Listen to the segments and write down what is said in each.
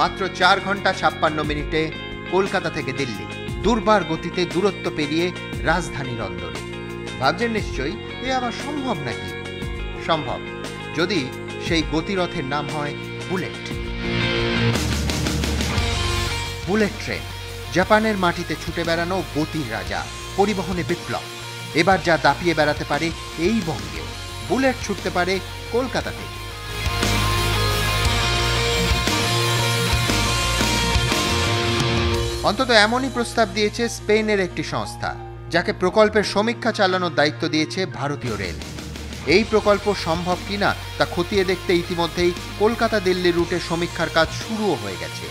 মাত্র 4 ঘন্টা 56 মিনিটে কলকাতা থেকে দিল্লি দুর্বার গতিতে দূরত্ব পেরিয়ে রাজধানী লন্ডনে। ভাবছেন নিশ্চয়ই এ আবার সম্ভব নাকি? সম্ভব, যদি সেই গতিরথের নাম হয় বুলেট। বুলেট ট্রেন জাপানের মাটিতে ছুটে বেড়ানো গতির রাজা, পরিবহনে বিপ্লব। এবার যা দাপিয়ে বেড়াতে পারে এই বঙ্গেও, বুলেট ছুটতে পারে কলকাতা থেকে। অন্তত এমনই প্রস্তাব দিয়েছে স্পেনের একটি সংস্থা, যাকে প্রকল্পের সমীক্ষা চালানোর দায়িত্ব দিয়েছে ভারতীয় রেল। এই প্রকল্প সম্ভব কিনা তা খতিয়ে দেখতে ইতিমধ্যেই কলকাতা দিল্লি রুটে সমীক্ষার কাজ শুরুও হয়ে গেছে,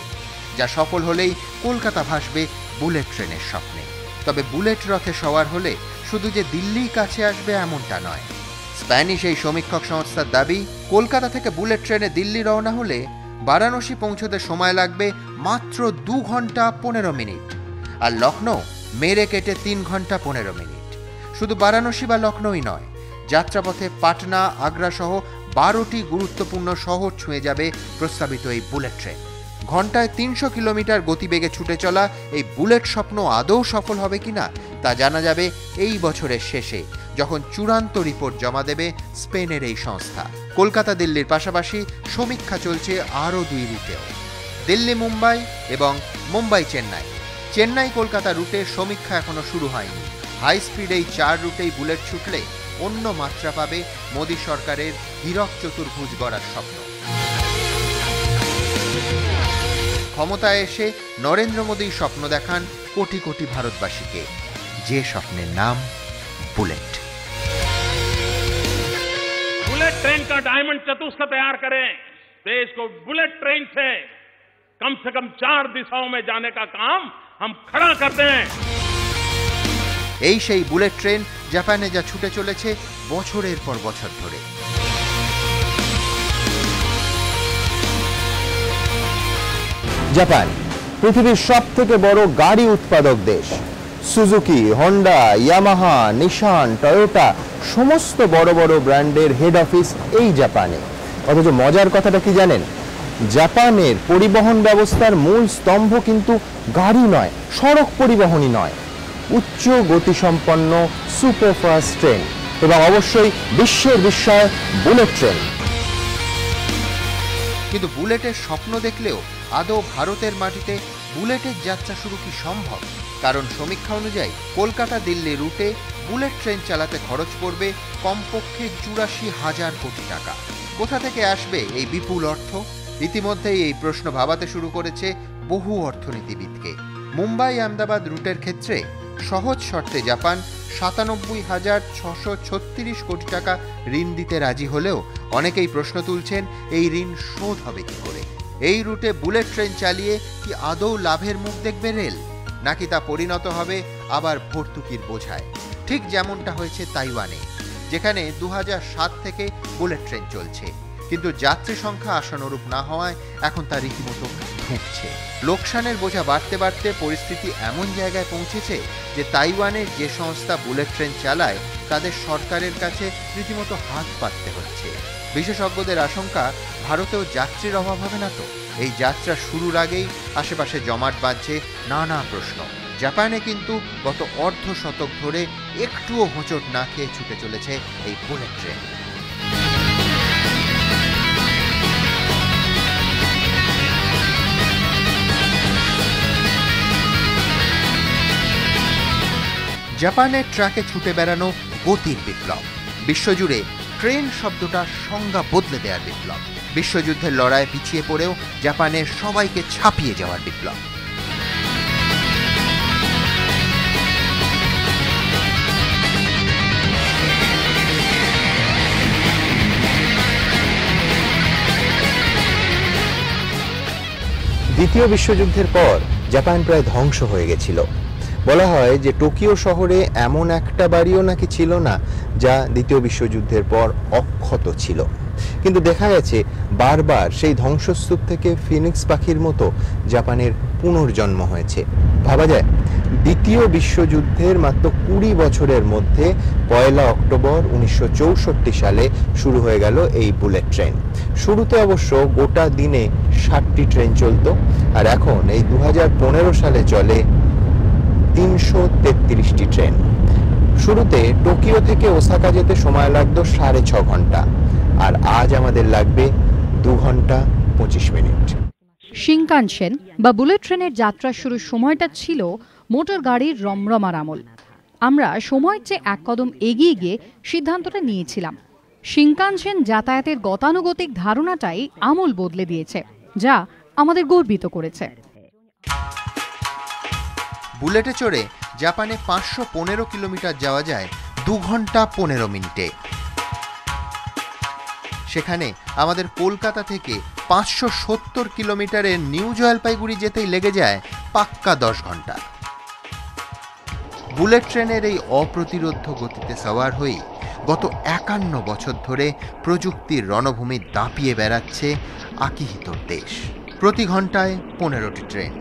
যা সফল হলেই কলকাতা ভাসবে বুলেট ট্রেনের স্বপ্নে। তবে বুলেট রথে সওয়ার হলে শুধু যে দিল্লির কাছে আসবে এমনটা নয়। স্প্যানিশ এই সমীক্ষক সংস্থার দাবি, কলকাতা থেকে বুলেট ট্রেনে দিল্লি রওনা হলে বারাণসী পৌঁছতে সময় লাগবে মাত্র 2 ঘন্টা 15 মিনিট, আর লখনৌ মেরে কেটে 3 ঘন্টা 15 মিনিট। শুধু বারাণসী বা লখনৌই নয়, যাত্রাপথে পাটনা, আগ্রা সহ 12টি গুরুত্বপূর্ণ শহর ছুঁয়ে যাবে প্রস্তাবিত এই বুলেট ট্রেন। ঘন্টায় 300 কিলোমিটার গতিবেগে ছুটে চলা এই বুলেট স্বপ্ন আদৌ সফল হবে কিনা তা জানা যাবে এই বছরের শেষে, যখন চূড়ান্ত রিপোর্ট জমা দেবে স্পেনের এই সংস্থা। কলকাতা দিল্লির পাশাপাশি সমীক্ষা চলছে আরও 2 রুটেও, দিল্লি মুম্বাই এবং মুম্বাই চেন্নাই। চেন্নাই কলকাতা রুটে সমীক্ষা এখনো শুরু হয়নি। হাই স্পিড এই 4 রুটেই বুলেট ছুটলে অন্য মাত্রা পাবে মোদী সরকারের হীরক চতুর্ভুজ গড়ার স্বপ্ন। ক্ষমতায় এসে নরেন্দ্র মোদী স্বপ্ন দেখান কোটি কোটি ভারতবাসীকে, যে স্বপ্নের নাম बुलेट। बुलेट ट्रेन का डायमंड चतुष्क तैयार करें, देश को बुलेट ट्रेन से कम 4 दिशाओं में जाने का काम हम खड़ा करते हैं। এই সেই বুলেট ট্রেন জাপানে যা ছুটে চলেছে বছরের পর বছর ধরে। জাপান পৃথিবীর সবথেকে বড় গাড়ি উৎপাদক দেশ। সুজুকি, হন্ডা, ইয়ামাহা, নিশান, টয়োটা সমস্ত বড় বড় ব্র্যান্ডের হেড অফিস এই জাপানে। অথচ মজার কথাটা কি জানেন? জাপানের পরিবহন ব্যবস্থার মূল স্তম্ভ কিন্তু গাড়ি নয়, সড়ক পরিবহনই নয়, উচ্চ গতিসম্পন্ন সুপারফাস্ট ট্রেন এবং অবশ্যই বিশ্বের বিস্ময় বুলেট ট্রেন। কিন্তু বুলেটের স্বপ্ন দেখলেও আদৌ ভারতের মাটিতে বুলেটের যাত্রা শুরু কি সম্ভব? কারণ সমীক্ষা অনুযায়ী কলকাতা দিল্লি রুটে বুলেট ট্রেন চালাতে খরচ পড়বে কমপক্ষে 84,000 কোটি টাকা। কোথা থেকে আসবে এই বিপুল অর্থ? ইতিমধ্যেই এই প্রশ্ন ভাবাতে শুরু করেছে বহু অর্থনীতিবিদকে। মুম্বাই আহমেদাবাদ রুটের ক্ষেত্রে সহজ শর্তে জাপান 97,636 কোটি টাকা ঋণ দিতে রাজি হলেও অনেকেই প্রশ্ন তুলছেন, এই ঋণ শোধ হবে কি করে? এই রুটে বুলেট ট্রেন চালিয়ে কি আদৌ লাভের মুখ দেখবে রেল, নাকি তা পরিণত হবে আবার ভর্তুকির বোঝায়? ঠিক যেমনটা হয়েছে তাইওয়ানে, যেখানে 2007 থেকে বুলেট ট্রেন চলছে, কিন্তু যাত্রী সংখ্যা আশানুরূপ না হওয়ায় এখন তা রীতিমতো ঢুকছে। লোকসানের বোঝা বাড়তে বাড়তে পরিস্থিতি এমন জায়গায় পৌঁছেছে যে তাইওয়ানের যে সংস্থা বুলেট ট্রেন চালায় তাদের সরকারের কাছে রীতিমতো হাত পাততে হচ্ছে। বিশেষজ্ঞদের আশঙ্কা, ভারতেও যাত্রীর অভাব হবে না তো? এই যাত্রা শুরুর আগেই আশেপাশে জমাট বাঁধছে নানা প্রশ্ন। জাপানে কিন্তু গত অর্ধ শতক ধরে একটুও হোঁচট না খেয়ে ছুটে চলেছে এই বুলেট ট্রেন। জাপানের ট্রাকে ছুটে বেড়ানো গতির বিপ্লব, বিশ্বজুড়ে ট্রেন শব্দটা সংজ্ঞা বদলে দেওয়ার বিপ্লব, বিশ্বযুদ্ধের লড়াইয়ে পিছিয়ে পড়েও জাপানের সবাইকে ছাপিয়ে যাওয়ার বিপ্লব। দ্বিতীয় বিশ্বযুদ্ধের পর জাপান প্রায় ধ্বংস হয়ে গেছিল। বলা হয় যে টোকিও শহরে এমন একটা বাড়িও নাকি ছিল না যা দ্বিতীয় বিশ্বযুদ্ধের পর অক্ষত ছিল। কিন্তু দেখা গেছে বারবার সেই ধ্বংসস্তূপ থেকে ফিনিক্স পাখির মতো জাপানের পুনর্জন্ম হয়েছে। ভাবা যায় দ্বিতীয় বিশ্বযুদ্ধের মাত্র 20 বছরের মধ্যে 1 অক্টোবর 1964 সালে শুরু হয়ে গেল এই বুলেট ট্রেন। শুরুতে অবশ্য গোটা দিনে 60টি ট্রেন চলত, আর এখন এই 2015 সালে চলে 333টি ট্রেন। শুরুতে টোকিও থেকে ওসাকা যেতে সময় লাগতো 6.5 ঘন্টা, আর আজ আমাদের লাগবে 2 ঘন্টা 25 মিনিট। শিনকানসেন বা বুলেট ট্রেনের যাত্রা শুরুর সময়টা ছিল মোটর গাড়ির রমরমার আমল। আমরা সময়ের চেয়ে এক কদম এগিয়ে গিয়ে সিদ্ধান্তটা নিয়েছিলাম। শিনকানসেন যাতায়াতের গতানুগতিক ধারণাটাই আমল বদলে দিয়েছে, যা আমাদের গর্বিত করেছে। বুলেটে চড়ে জাপানে 515 কিলোমিটার যাওয়া যায় 2 ঘন্টা 15 মিনিটে। সেখানে আমাদের কলকাতা থেকে 570 কিলোমিটারের নিউ জলপাইগুড়ি যেতেই লেগে যায় পাক্কা 10 ঘন্টা। বুলেট ট্রেনের এই অপ্রতিরোধ্য গতিতে সওয়ার হয়ে গত 51 বছর ধরে প্রযুক্তির রণভূমি দাপিয়ে বেড়াচ্ছে আকিহিতোর দেশ। প্রতি ঘন্টায় 15টি ট্রেন,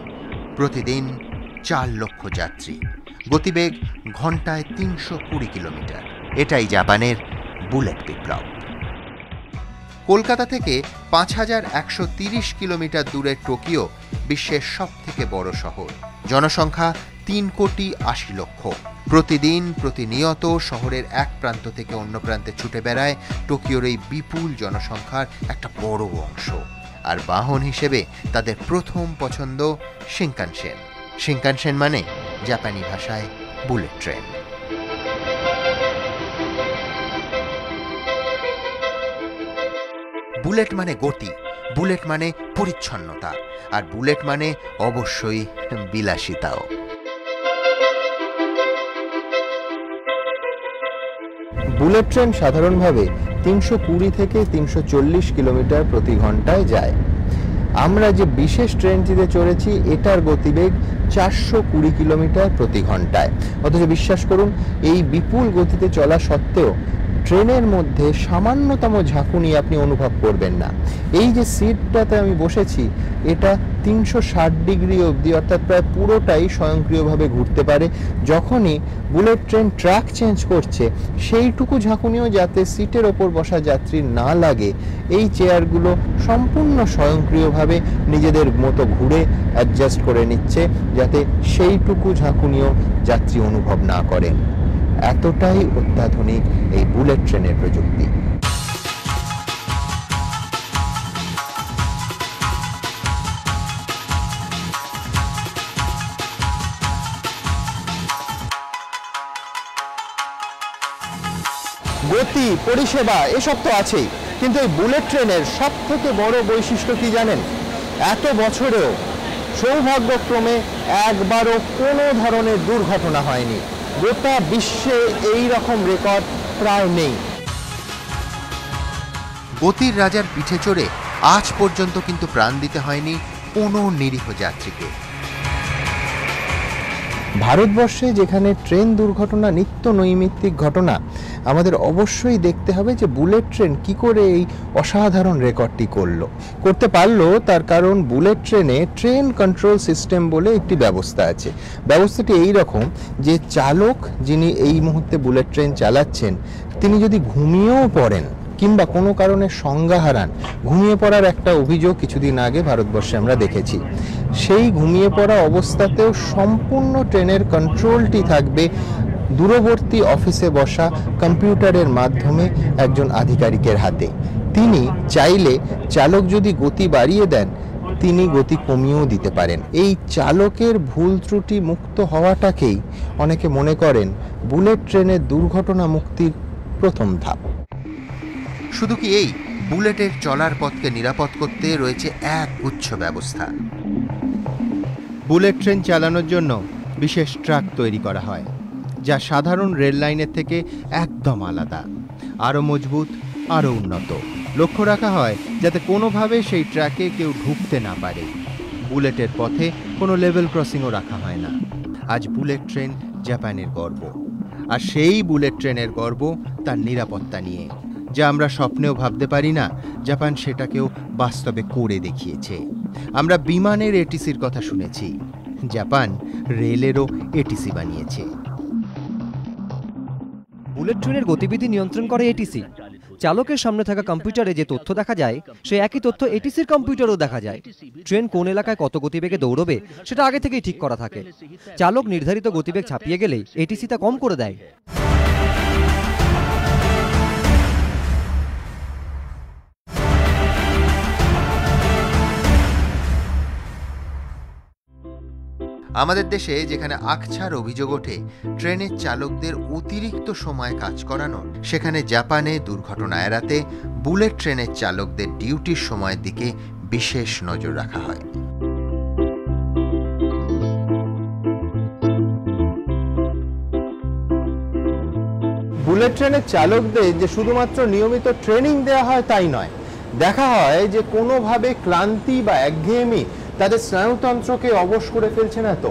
প্রতিদিন 4 লক্ষ যাত্রী, গতিবেগ ঘন্টায় 320 কিলোমিটার। এটাই জাপানের বুলেট বিপ্লব। কলকাতা থেকে 5130 কিলোমিটার দূরে টোকিও বিশ্বের সবথেকে বড় শহর। জনসংখ্যা 3,80,00,000। প্রতিদিন প্রতিনিয়ত শহরের এক প্রান্ত থেকে অন্য প্রান্তে ছুটে বেড়ায় টোকিওর এই বিপুল জনসংখ্যার একটা বড় অংশ। আর বাহন হিসেবে তাদের প্রথম পছন্দ শিনকানসেন। শিনকানসেন মানে জাপানি ভাষায় বুলেট ট্রেন। বুলেট মানে গতি, বুলেট মানে পরিচ্ছন্নতা, আর বুলেট মানে অবশ্যই বিলাসিতাও। বুলেট ট্রেন সাধারণভাবে 320 থেকে 340 কিলোমিটার প্রতি ঘন্টায় যায়। আমরা যে বিশেষ ট্রেনটিতে চড়েছি এটার গতিবেগ 420 কিলোমিটার প্রতি ঘন্টায়। অথচ বিশ্বাস করুন, এই বিপুল গতিতে চলা সত্ত্বেও ট্রেনের মধ্যে সামান্যতম ঝাঁকুনি আপনি অনুভব করবেন না। এই যে সিটটাতে আমি বসেছি, এটা 360 ডিগ্রি অবধি, অর্থাৎ প্রায় পুরোটাই স্বয়ংক্রিয়ভাবে ঘুরতে পারে। যখনই বুলেট ট্রেন ট্র্যাক চেঞ্জ করছে, সেইটুকু ঝাঁকুনিও যাতে সিটের ওপর বসা যাত্রীর না লাগে, এই চেয়ারগুলো সম্পূর্ণ স্বয়ংক্রিয়ভাবে নিজেদের মতো ঘুরে অ্যাডজাস্ট করে নিচ্ছে, যাতে সেইটুকু ঝাঁকুনিও যাত্রী অনুভব না করেন। এতটাই অত্যাধুনিক এই বুলেট ট্রেনের প্রযুক্তি। গতি, পরিষেবা এসব তো আছেই, কিন্তু এই বুলেট ট্রেনের সব থেকে বড় বৈশিষ্ট্য কি জানেন? এত বছরেও সৌভাগ্যক্রমে একবারও কোনো ধরনের দুর্ঘটনা হয়নি। গোটা বিশ্বে এই রকম রেকর্ড প্রায় নেই। গতির রাজার পিঠে চড়ে আজ পর্যন্ত কিন্তু প্রাণ দিতে হয়নি কোনো নিরীহ যাত্রীকে। ভারতবর্ষে যেখানে ট্রেন দুর্ঘটনা নিত্য নৈমিত্তিক ঘটনা, আমাদের অবশ্যই দেখতে হবে যে বুলেট ট্রেন কি করে এই অসাধারণ রেকর্ডটি করতে পারলো। তার কারণ বুলেট ট্রেনে ট্রেন কন্ট্রোল সিস্টেম বলে একটি ব্যবস্থা আছে। ব্যবস্থাটি এই রকম যে চালক যিনি এই মুহূর্তে বুলেট ট্রেন চালাচ্ছেন, তিনি যদি ঘুমিয়েও পড়েন কিংবা কোনো কারণে সংজ্ঞা হারান, ঘুমিয়ে পড়ার একটা অভিযোগ কিছুদিন আগে ভারতবর্ষে আমরা দেখেছি, সেই ঘুমিয়ে পড়া অবস্থাতেও সম্পূর্ণ ট্রেনের কন্ট্রোলটি থাকবে দূরবর্তী অফিসে বসা কম্পিউটারের মাধ্যমে একজন আধিকারিকের হাতে। তিনি চাইলে চালক যদি গতি বাড়িয়ে দেন, তিনি গতি কমিয়েও দিতে পারেন। এই চালকের ভুল ত্রুটি মুক্ত হওয়াটাকেই অনেকে মনে করেন বুলেট ট্রেনের দুর্ঘটনা মুক্তির প্রথম ধাপ। শুধু কি এই, বুলেটের চলার পথকে নিরাপদ করতে রয়েছে এক গুচ্ছ ব্যবস্থা। বুলেট ট্রেন চালানোর জন্য বিশেষ ট্রাক তৈরি করা হয়, যা সাধারণ রেল লাইনের থেকে একদম আলাদা, আরও মজবুত, আরও উন্নত। লক্ষ্য রাখা হয় যাতে কোনোভাবে সেই ট্র্যাকে কেউ ঢুকতে না পারে। বুলেটের পথে কোনো লেভেল ক্রসিংও রাখা হয় না। আজ বুলেট ট্রেন জাপানের গর্ব, আর সেই বুলেট ট্রেনের গর্ব তার নিরাপত্তা নিয়ে। যা আমরা স্বপ্নেও ভাবতে পারি না, জাপান সেটাকেও বাস্তবে করে দেখিয়েছে। আমরা বিমানের এটিসির কথা শুনেছি, জাপান রেলেরও এটিসি বানিয়েছে। বুলেট ট্রেনের গতিবিধি নিয়ন্ত্রণ করে এটিসি। চালকের সামনে থাকা কম্পিউটারে যে তথ্য দেখা যায়, সেই একই তথ্য এটিসির কম্পিউটারেও দেখা যায়। ট্রেন কোন এলাকায় কত গতিবেগে দৌড়বে সেটা আগে থেকেই ঠিক করা থাকে। চালক নির্ধারিত গতিবেগ ছাপিয়ে গেলেই এটিসি তা কম করে দেয়। আমাদের দেশে যেখানে আকছার অভিযোগ ওঠে ট্রেনের চালকদের অতিরিক্ত সময় কাজ করানোর, সেখানে জাপানে দুর্ঘটনা এড়াতে বুলেট ট্রেনের চালকদের ডিউটির সময়ের দিকে বিশেষ নজর রাখা হয়। বুলেট ট্রেনের চালকদের যে শুধুমাত্র নিয়মিত ট্রেনিং দেওয়া হয় তাই নয়, দেখা হয় যে কোনোভাবে ক্লান্তি বা একঘেয়েমি তাদের স্নায়ুতন্ত্রকে অবশ করে ফেলছে না। তো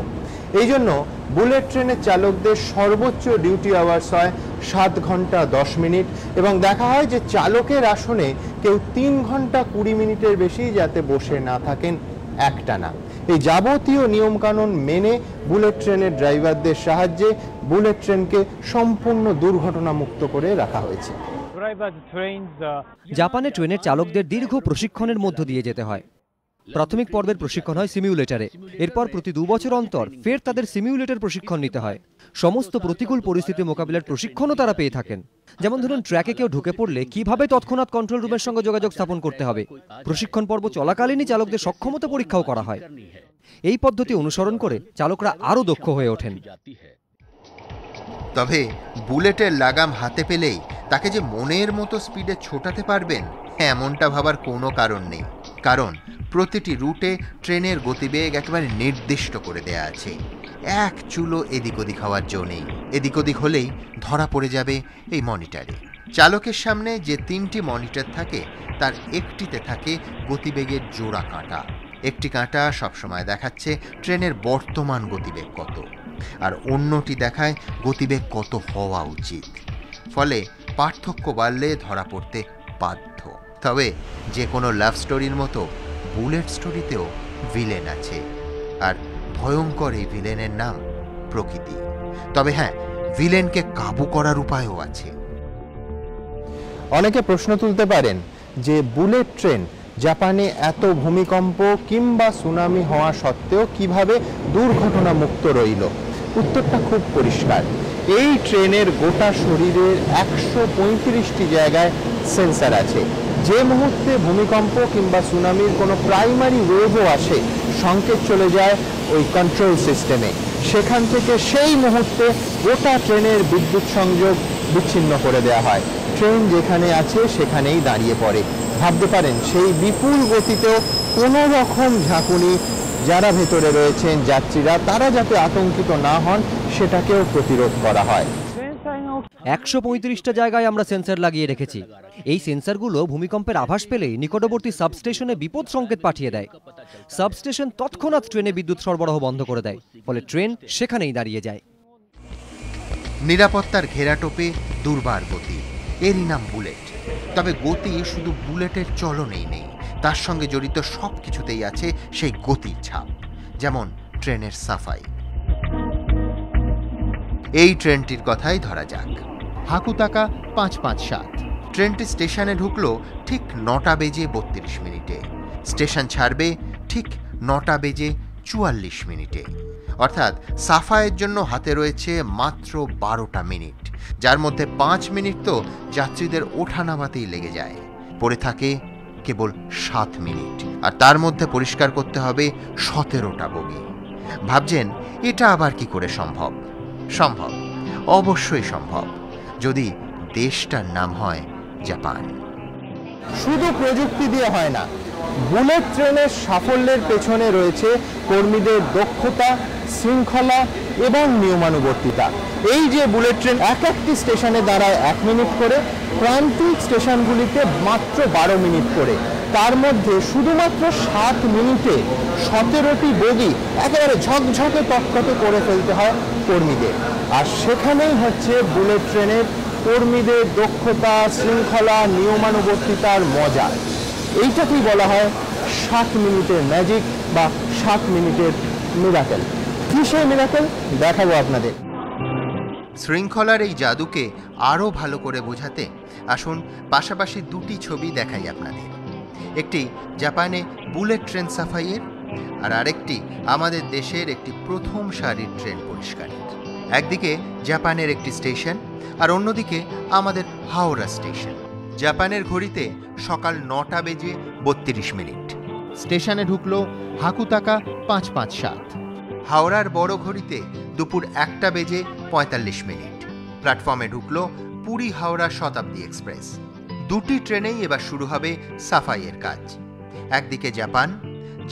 এই জন্য বুলেট ট্রেনের চালকদের সর্বোচ্চ ডিউটি আওয়ার্স হয় 7 ঘন্টা 10 মিনিট, এবং দেখা হয় যে চালকের আসনে কেউ 3 ঘন্টা 20 মিনিটের বেশি যাতে বসে না থাকেন একটানা। এই যাবতীয় নিয়মকানুন মেনে বুলেট ট্রেনের ড্রাইভারদের সাহায্যে বুলেট ট্রেনকে সম্পূর্ণ দুর্ঘটনা মুক্ত করে রাখা হয়েছে। জাপানে ট্রেনের চালকদের দীর্ঘ প্রশিক্ষণের মধ্য দিয়ে যেতে হয়। প্রাথমিক পর্বের প্রশিক্ষণ হয় সিমিউলেটরে, এরপর প্রতি 2 বছর অন্তর ফের তাদের সিমিউলেটর প্রশিক্ষণ নিতে হয়। সমস্ত প্রতিকূল পরিস্থিতি মোকাবিলার প্রশিক্ষণও তারা পেয়ে থাকেন। যেমন ধরুন, ট্র্যাকে কেউ ঢুকে পড়লে কিভাবে তৎক্ষণাৎ কন্ট্রোল রুমের সঙ্গে যোগাযোগ স্থাপন করতে হবে। প্রশিক্ষণ পর্ব চলাকালীনই চালকদের সক্ষমতা পরীক্ষাও করা হয়। এই পদ্ধতি অনুসরণ করে চালকরা আরও দক্ষ হয়ে ওঠেন। তবে বুলেটের লাগাম হাতে পেলেই তাকে যে মনের মতো স্পিডে ছোটাতে পারবেন এমনটা ভাবার কোনো কারণ নেই, কারণ প্রতিটি রুটে ট্রেনের গতিবেগ একেবারে নির্দিষ্ট করে দেয়া আছে। এক চুলো এদিক ওদিক হওয়ার জো নেই। এদিক ওদিক হলেই ধরা পড়ে যাবে এই মনিটরে। চালকের সামনে যে 3টি মনিটর থাকে তার একটিতে থাকে গতিবেগের জোড়া কাঁটা। একটি কাঁটা সবসময় দেখাচ্ছে ট্রেনের বর্তমান গতিবেগ কত, আর অন্যটি দেখায় গতিবেগ কত হওয়া উচিত। ফলে পার্থক্য বাড়লে ধরা পড়তে বাধ্য। তবে যে কোনো লাভ স্টোরির মতো বুলেট স্টোরিতেও ভিলেন আছে, আর ভয়ঙ্কর এই ভিলেনের নাম প্রকৃতি। তবে হ্যাঁ, ভিলেনকে কাবু করার উপায়ও আছে। অনেকে প্রশ্ন তুলতে পারেন যে বুলেট ট্রেন জাপানে এত ভূমিকম্প কিংবা সুনামি হওয়া সত্ত্বেও কিভাবে দুর্ঘটনা মুক্ত রইল। উত্তরটা খুব পরিষ্কার। এই ট্রেনের গোটা শরীরের 135টি জায়গায় সেন্সার আছে। যে মুহূর্তে ভূমিকম্প কিংবা সুনামির কোনো প্রাইমারি ওয়েভও আসে, সংকেত চলে যায় ওই কন্ট্রোল সিস্টেমে। সেখান থেকে সেই মুহূর্তে গোটা ট্রেনের বিদ্যুৎ সংযোগ বিচ্ছিন্ন করে দেওয়া হয়। ট্রেন যেখানে আছে সেখানেই দাঁড়িয়ে পড়ে। ভাবতে পারেন সেই বিপুল গতিতেও কোনো রকম ঝাঁকুনি, যারা ভেতরে রয়েছেন যাত্রীরা, তারা যাতে আতঙ্কিত না হন সেটাকেও প্রতিরোধ করা হয়। 135টা জায়গায় আমরা সেন্সর লাগিয়ে রেখেছি। এই সেন্সরগুলো ভূমিকম্পের আভাস পেলেই নিকটবর্তী সাবস্টেশনে বিপদ সংকেত পাঠিয়ে দেয়। সাবস্টেশন তৎক্ষণাৎ ট্রেনে বিদ্যুৎ সরবরাহ বন্ধ করে দেয়, ফলে ট্রেন সেখানেই দাঁড়িয়ে যায়। নিরাপত্তার ঘেরাটোপে দুর্বার গতি, এরই নাম বুলেট। তবে গতি শুধু বুলেটের চলনেই নেই, তার সঙ্গে জড়িত সব কিছুতেই আছে সেই গতির ছাপ। যেমন ট্রেনের সাফাই। এই ট্রেনটির কথাই ধরা যাক। হাকুতাকা 557। ট্রেনটি স্টেশনে ঢুকলো ঠিক 9টা বেজে 32 মিনিটে, স্টেশন ছাড়বে ঠিক 9টা বেজে 44 মিনিটে। অর্থাৎ সাফাইয়ের জন্য হাতে রয়েছে মাত্র 12টা মিনিট, যার মধ্যে 5 মিনিট তো যাত্রীদের ওঠানামাতেই লেগে যায়। পড়ে থাকে কেবল 7 মিনিট, আর তার মধ্যে পরিষ্কার করতে হবে 17টা বগি। ভাবছেন এটা আবার কি করে সম্ভব? সম্ভব, অবশ্যই সম্ভব, যদি দেশটার নাম হয় জাপান। শুধু প্রযুক্তি দিয়ে হয় না, বুলেট ট্রেনের সাফল্যের পেছনে রয়েছে কর্মীদের দক্ষতা, শৃঙ্খলা এবং নিয়মানুবর্তিতা। এই যে বুলেট ট্রেন একটি স্টেশনে দাঁড়ায় 1 মিনিট করে, প্রান্তিক স্টেশনগুলিতে মাত্র 12 মিনিট করে, তার মধ্যে শুধুমাত্র 7 মিনিটে 17টি বগি একেবারে ঝকঝকে তকতকে করে ফেলতে হয় কর্মীদের। আর সেখানেই হচ্ছে বুলেট ট্রেনের কর্মীদের দক্ষতা, শৃঙ্খলা, নিয়মানুবর্তিতার মজা। এইটাকেই বলা হয় 7 মিনিটের ম্যাজিক বা 7 মিনিটের মিরাকেল। কি সেই মিরাকেল দেখাবো আপনাদের। শৃঙ্খলার এই জাদুকে আরও ভালো করে বোঝাতে আসুন পাশাপাশি দুটি ছবি দেখাই আপনাদের। একটি জাপানে বুলেট ট্রেন সাফাইয়ের, আর আরেকটি আমাদের দেশের একটি প্রথম সারির ট্রেন পরিষ্কারের। একদিকে জাপানের একটি স্টেশন আর অন্যদিকে আমাদের হাওড়া স্টেশন। জাপানের ঘড়িতে সকাল 9টা বেজে 32 মিনিট। স্টেশনে ঢুকলো হাকুতাকা 557। হাওড়ার বড় ঘড়িতে দুপুর 1টা বেজে 45 মিনিট। প্ল্যাটফর্মে ঢুকলো পুরী হাওড়া শতাব্দী এক্সপ্রেস। দুটি ট্রেনেই এবার শুরু হবে সাফাইয়ের কাজ। একদিকে জাপান,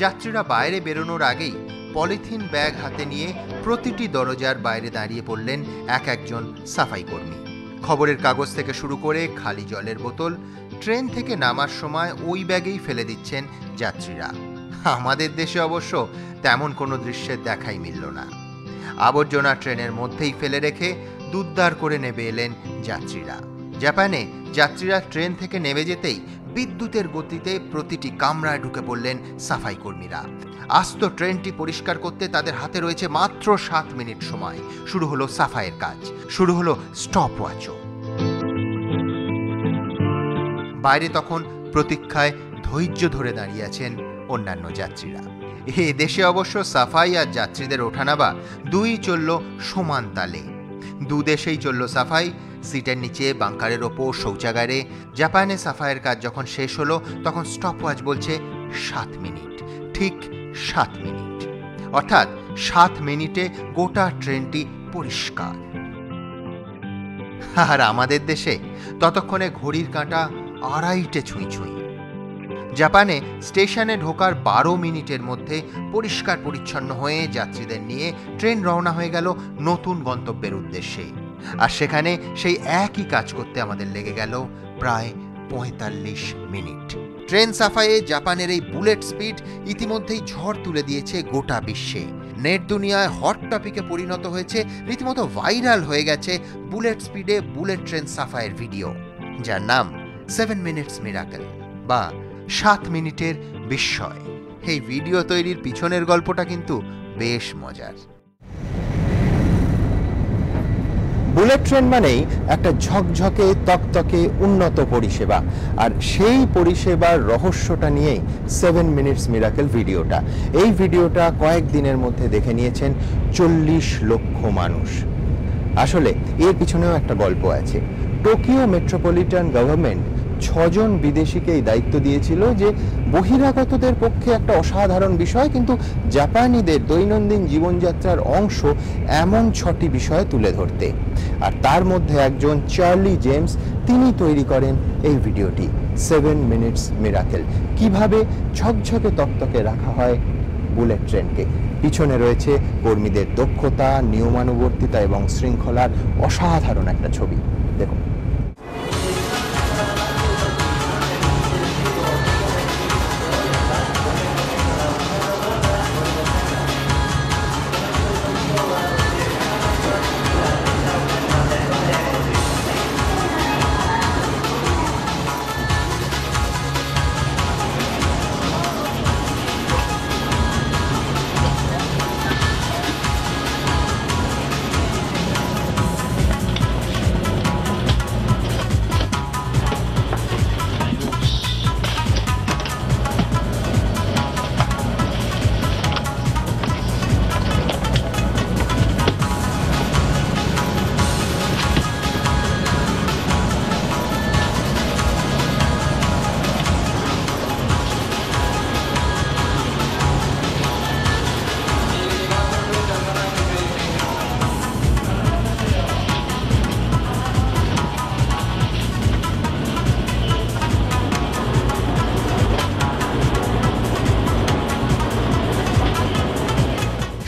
যাত্রীরা বাইরে বেরোনোর আগেই পলিথিন ব্যাগ হাতে নিয়ে প্রতিটি দরজার বাইরে দাঁড়িয়ে পড়লেন এক একজন সাফাই কর্মী। খবরের কাগজ থেকে শুরু করে খালি জলের বোতল ট্রেন থেকে নামার সময় ওই ব্যাগেই ফেলে দিচ্ছেন যাত্রীরা। আমাদের দেশে অবশ্য তেমন কোনো দৃশ্যের দেখাই মিলল না। আবর্জনা ট্রেনের মধ্যেই ফেলে রেখে দুদ্দার করে নেমে এলেন যাত্রীরা। জাপানে যাত্রীরা ট্রেন থেকে নেমে যেতেই বিদ্যুতের গতিতে প্রতিটি কামরায় ঢুকে পড়লেন সাফাই কর্মীরা। আস্ত ট্রেনটি পরিষ্কার করতে তাদের হাতে রয়েছে মাত্র 7 মিনিট সময়। শুরু হলো সাফাইয়ের কাজ, শুরু হলো স্টপ ওয়াচও। বাইরে তখন প্রতীক্ষায় ধৈর্য ধরে দাঁড়িয়ে আছেন অন্যান্য যাত্রীরা। এ দেশে অবশ্য সাফাই আর যাত্রীদের ওঠানামা দুই চলল সমান তালে। দুদেশেই চলল সাফাই, সিটের নিচে, বাংকারের ওপর, শৌচাগারে। জাপানে সাফাইয়ের কাজ যখন শেষ হলো তখন স্টপ ওয়াচ বলছে 7 মিনিট, ঠিক 7 মিনিট। অর্থাৎ 7 মিনিটে গোটা ট্রেনটি পরিষ্কার। আর আমাদের দেশে ততক্ষণে ঘড়ির কাঁটা 2:30 ছুঁই ছুঁই। জাপানে স্টেশনে ঢোকার 12 মিনিটের মধ্যে পরিষ্কার পরিচ্ছন্ন হয়ে যাত্রীদের নিয়ে ট্রেন রওনা হয়ে গেল নতুন গন্তব্যের উদ্দেশ্যে। আর সেখানে সেই একই কাজ করতে আমাদের লেগে গেল প্রায় 45 মিনিট। ট্রেন সাফাইয়ে জাপানের এই বুলেট স্পিড ইতিমধ্যেই ঝড় তুলে দিয়েছে গোটা বিশ্বে। নেট দুনিয়ায় হট টপিকে পরিণত হয়েছে, রীতিমতো ভাইরাল হয়ে গেছে বুলেট স্পিডে বুলেট ট্রেন সাফাইয়ের ভিডিও, যার নাম 7 মিনিটস মিরাকেল বা 7 মিনিটের বিস্ময়। এই ভিডিও তৈরির পিছনের গল্পটা কিন্তু বেশ মজার। বুলেট ট্রেন মানেই একটা ঝকঝকে তকতকে উন্নত পরিষেবা, আর সেই পরিষেবার রহস্যটা নিয়েই 7 মিনিটস মিরাকেল ভিডিওটা। এই ভিডিওটা কয়েকদিনের মধ্যে দেখে নিয়েছেন 40 লক্ষ মানুষ। আসলে এর পিছনেও একটা গল্প আছে। টোকিও মেট্রোপলিটন গভর্নমেন্ট 6 জন বিদেশিকে এই দায়িত্ব দিয়েছিল যে বহিরাগতদের পক্ষে একটা অসাধারণ বিষয়, কিন্তু জাপানিদের দৈনন্দিন জীবনযাত্রার অংশ এমন 6টি বিষয় তুলে ধরতে। আর তার মধ্যে একজন চার্লি জেমস, তিনি তৈরি করেন এই ভিডিওটি 7 মিনিটস মিরাকেল। কিভাবে ঝকঝকে তকতকে রাখা হয় বুলেট ট্রেনকে। পিছনে রয়েছে কর্মীদের দক্ষতা, নিয়মানুবর্তিতা এবং শৃঙ্খলার অসাধারণ একটা ছবি। দেখুন।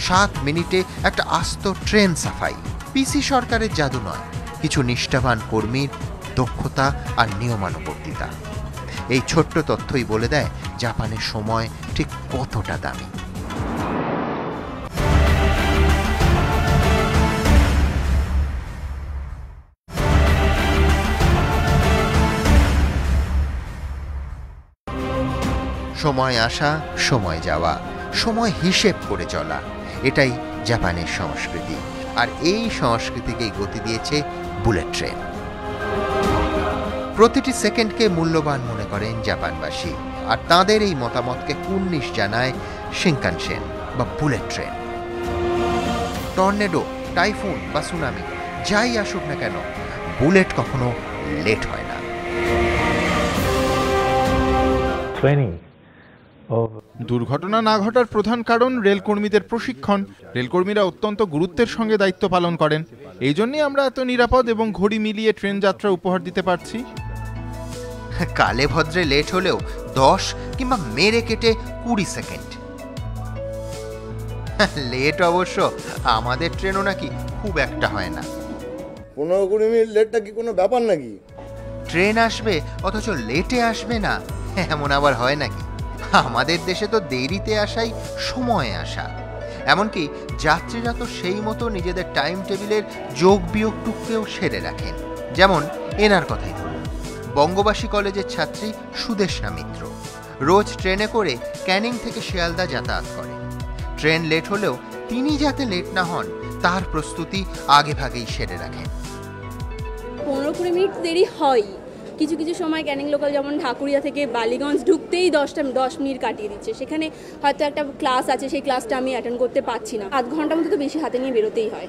সাত মিনিটে একটা আস্ত ট্রেন সাফাই। পিসি সরকারের জাদু নয়, কিছু নিষ্ঠাবান কর্মীর দক্ষতা আর নিয়মানুবর্তিতা। এই ছোট্ট তথ্যই বলে দেয় জাপানের সময় ঠিক কতটা দামি। সময় আসা, সময় যাওয়া, সময় হিসেব করে চলা, এটাই জাপানের সংস্কৃতি। আর এই সংস্কৃতিকেই গতি দিয়েছে বুলেট ট্রেন। প্রতিটি সেকেন্ডকে মূল্যবান মনে করেন জাপানবাসী, আর তাঁদের এই মতামতকে কুর্নিশ জানায় শিনকানসেন বা বুলেট ট্রেন। টর্নেডো, টাইফুন বা সুনামি যাই আসুক না কেন, বুলেট কখনো লেট হয় না। দুর্ঘটনা না ঘটার প্রধান কারণ রেলকর্মীদের প্রশিক্ষণ। রেলকর্মীরা অত্যন্ত গুরুত্বের সঙ্গে দায়িত্ব পালন করেন। এই জন্যই আমরা এত নিরাপদ এবং ঘড়ি মিলিয়ে ট্রেন যাত্রা উপহার দিতে পারছি। কালে ভদ্রে লেট হলেও 10 কিংবা মেরে কেটে 20 সেকেন্ড লেট। অবশ্য আমাদের ট্রেনও নাকি খুব একটা হয় না। 15-20 মিনিট লেটটা কি কোনো ব্যাপার নাকি? ট্রেন আসবে অথচ লেটে আসবে না, এমন আবার হয় নাকি? আমাদের দেশে তো দেরিতে আসাই সময়ে আসা। এমনকি যাত্রীরা তো সেই মতো নিজেদের টাইম টেবিলের যোগ বিয়োগটুকুকেও সেরে রাখেন। যেমন এনার কথাই ধরুন, বঙ্গবাসী কলেজের ছাত্রী সুদেশনা মিত্র রোজ ট্রেনে করে ক্যানিং থেকে শিয়ালদা যাতায়াত করে। ট্রেন লেট হলেও তিনি যাতে লেট না হন তার প্রস্তুতি আগে ভাগেই সেরে রাখেন। 15-20 মিনিট দেরি হয়। কিছু কিছু সময় ক্যানিং লোকাল যেমন ঢাকুরিয়া থেকে বালিগঞ্জ ঢুকতেই 10 মিনিট কাটিয়ে দিচ্ছে। সেখানে হয়তো একটা ক্লাস আছে, সেই ক্লাসটা আমি অ্যাটেন্ড করতে পারছি না। 8 ঘন্টার মতো তো বেশি হাতে নিয়ে বেরোতেই হয়।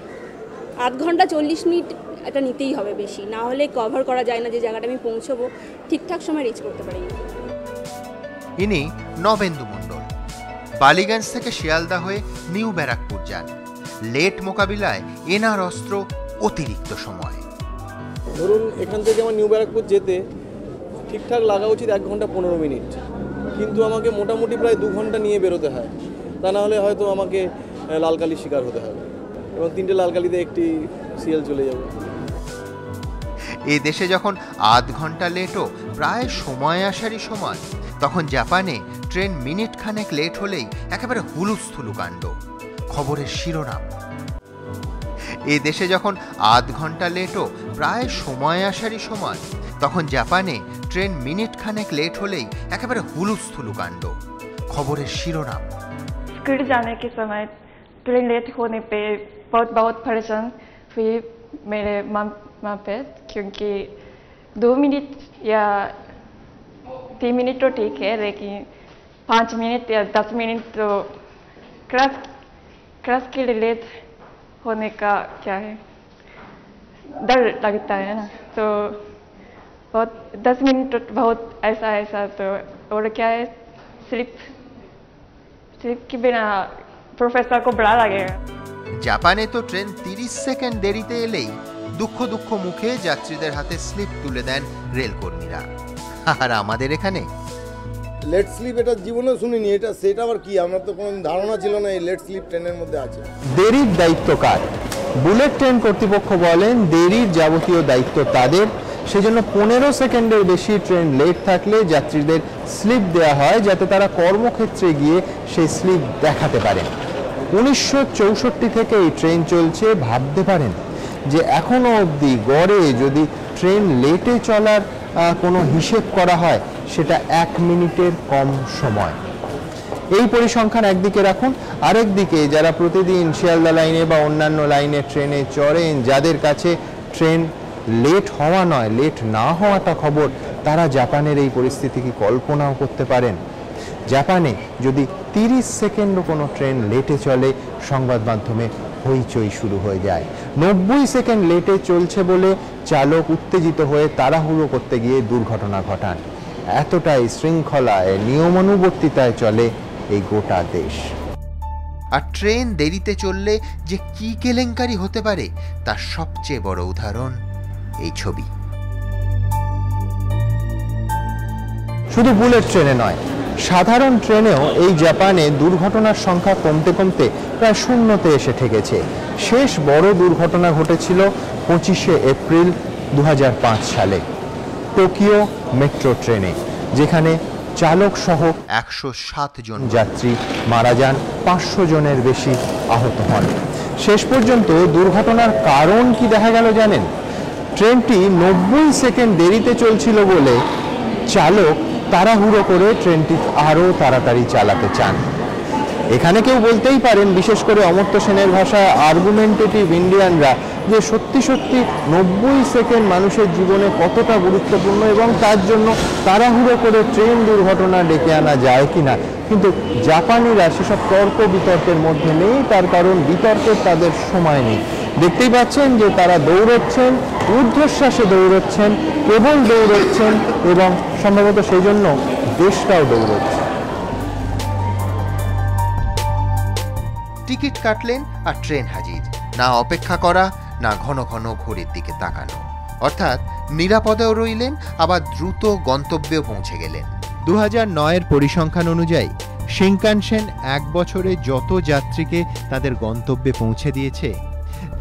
8 ঘন্টা 40 মিনিট এটা নিতেই হবে বেশি, না হলে কভার করা যায় না যে জায়গাটা আমি পৌঁছবো, ঠিকঠাক সময় রিচ করতে পারি। ইনি নবেন্দু মণ্ডল, বালিগঞ্জ থেকে শিয়ালদা হয়ে নিউ ব্যারাকপুর যান। লেট মোকাবিলায় এনার অস্ত্র অতিরিক্ত সময়। ধরুন এখান থেকে আমার নিউ ব্যারাকপুর যেতে ঠিকঠাক লাগা উচিত 1 ঘন্টা 15 মিনিট, কিন্তু আমাকে মোটামুটি প্রায় 2 ঘন্টা নিয়ে বেরোতে হয়। তা না হলে হয়তো আমাকে লালকালির শিকার হতে হবে, এবং 3টে লালকালিতে একটি সিএল চলে যাবে। এ দেশে যখন 8 ঘন্টা লেটও প্রায় সময় আসারই সময়, তখন জাপানে ট্রেন মিনিট খানেক লেট হলেই একেবারে হুলুস্থুলু কাণ্ড, খবরের শিরোনাম। এ দেশে যখন 8 ঘন্টা লেটও প্রায় সময় আসারই সময়, তখন জাপানে ট্রেন মিনিট খানেক লেট হলেই একেবারে হুলুস্থুলু কাণ্ড, খবরের শিরোনাম। स्कूल जाने के समय ट्रेन लेट होने पे बहुत परेशान हुई मेरे माँ पे, क्योंकि 2 मिनट या 3 मिनट तो ठीक है, लेकिन 5 मिनट या 10 मिनट तो क्लास के लिए लेट होने का क्या है, डर लगता है ना। तो बहुत 10 मिनट तो बहुत ऐसा तो, और क्या है, स्लिप के बिना प्रोफेसर को बुला लगेगा। জাপানে তো ট্রেন 30 সেকেন্ড দেরিতে এলেই দুঃখ মুখে যাত্রীদের হাতে স্লিপ তুলে দেন রেলকর্মীরা। আর আমাদের এখানে লেট স্লিপ এটা জীবনে শুনিনি, এটা সেটা আবার কি? আমার তো কোনো ধারণা ছিল না এই লেট স্লিপ ট্রেনের মধ্যে আছে। দেরির দায়িত্ব কার? বুলেট ট্রেন কর্তৃপক্ষ বলেন দেরির যাবতীয় দায়িত্ব তাদের। সেজন্য 15 সেকেন্ডের বেশি ট্রেন লেট থাকলে যাত্রীদের স্লিপ দেওয়া হয়, যাতে তারা কর্মক্ষেত্রে গিয়ে সেই স্লিপ দেখাতে পারেন। 1964 থেকে এই ট্রেন চলছে। ভাবতে পারেন যে এখনো অবধি গড়ে যদি ট্রেন লেটে চলার কোনো হিসেব করা হয়, সেটা 1 মিনিটের কম সময়। এই পরিসংখ্যান একদিকে রাখুন, আরেকদিকে যারা প্রতিদিন শিয়ালদা লাইনে বা অন্যান্য লাইনে ট্রেনে চড়েন, যাদের কাছে ট্রেন লেট হওয়া নয় লেট না হওয়াটা খবর, তারা জাপানের এই পরিস্থিতি কি কল্পনাও করতে পারেন? জাপানে যদি 30 সেকেন্ডও কোনো ট্রেন লেটে চলে, সংবাদ মাধ্যমে হইচই শুরু হয়ে যায়। 90 সেকেন্ড লেটে চলছে বলে চালক উত্তেজিত হয়ে তাড়াহুড়ো করতে গিয়ে দুর্ঘটনা ঘটান। এতটাই শৃঙ্খলায়, নিয়মানুবর্তিতায় চলে এই গোটা দেশ। আর ট্রেন দেরিতে চললে যে কি কেলেঙ্কারি হতে পারে তার সবচেয়ে বড় উদাহরণ এই ছবি। শুধু বুলেট ট্রেনে নয়, সাধারণ ট্রেনেও এই জাপানে দুর্ঘটনার সংখ্যা কমতে কমতে প্রায় শূন্যতে এসে ঠেকেছে। শেষ বড় দুর্ঘটনা ঘটেছিল 25শে এপ্রিল 2005 সালে টোকিও মেট্রো ট্রেনে, যেখানে চালক সহ 107 জন যাত্রী মারা যান, 500 জনের বেশি আহত হন। শেষ পর্যন্ত দুর্ঘটনার কারণ কি দেখা গেল জানেন? ট্রেনটি 90 সেকেন্ড দেরিতে চলছিল বলে চালক তাড়াহুড়ো করে ট্রেনটি আরও তাড়াতাড়ি চালাতে চান। এখানে কেউ বলতেই পারেন, বিশেষ করে অমর্ত্য সেনের ভাষায় আর্গুমেন্টেটিভ ইন্ডিয়ানরা, যে সত্যি সত্যি 90 সেকেন্ড মানুষের জীবনে কতটা গুরুত্বপূর্ণ এবং তার জন্য তাড়াহুড়ো করে ট্রেন দুর্ঘটনা ডেকে আনা যায় কিনা। কিন্তু জাপানিরা সেসব তর্ক বিতর্কের মধ্যে নেই, তার কারণ বিতর্কের তাদের সময় নেই। দেখতেই পাচ্ছেন যে তারা দৌড়চ্ছেন, ঊর্ধ্বশ্বাসে দৌড়চ্ছেন, কেবল দৌড়চ্ছেন এবং সম্ভবত সেই জন্য দেশটাও দৌড়চ্ছে। টিকিট কাটলেন আর ট্রেন হাজির, না অপেক্ষা করা, না ঘন ঘন ঘড়ির দিকে তাকানো। অর্থাৎ নিরাপদেও রইলেন, আবার দ্রুত গন্তব্যে পৌঁছে গেলেন। 2009-এর পরিসংখ্যান অনুযায়ী শিনকানসেন এক বছরে যত যাত্রীকে তাদের গন্তব্যে পৌঁছে দিয়েছে,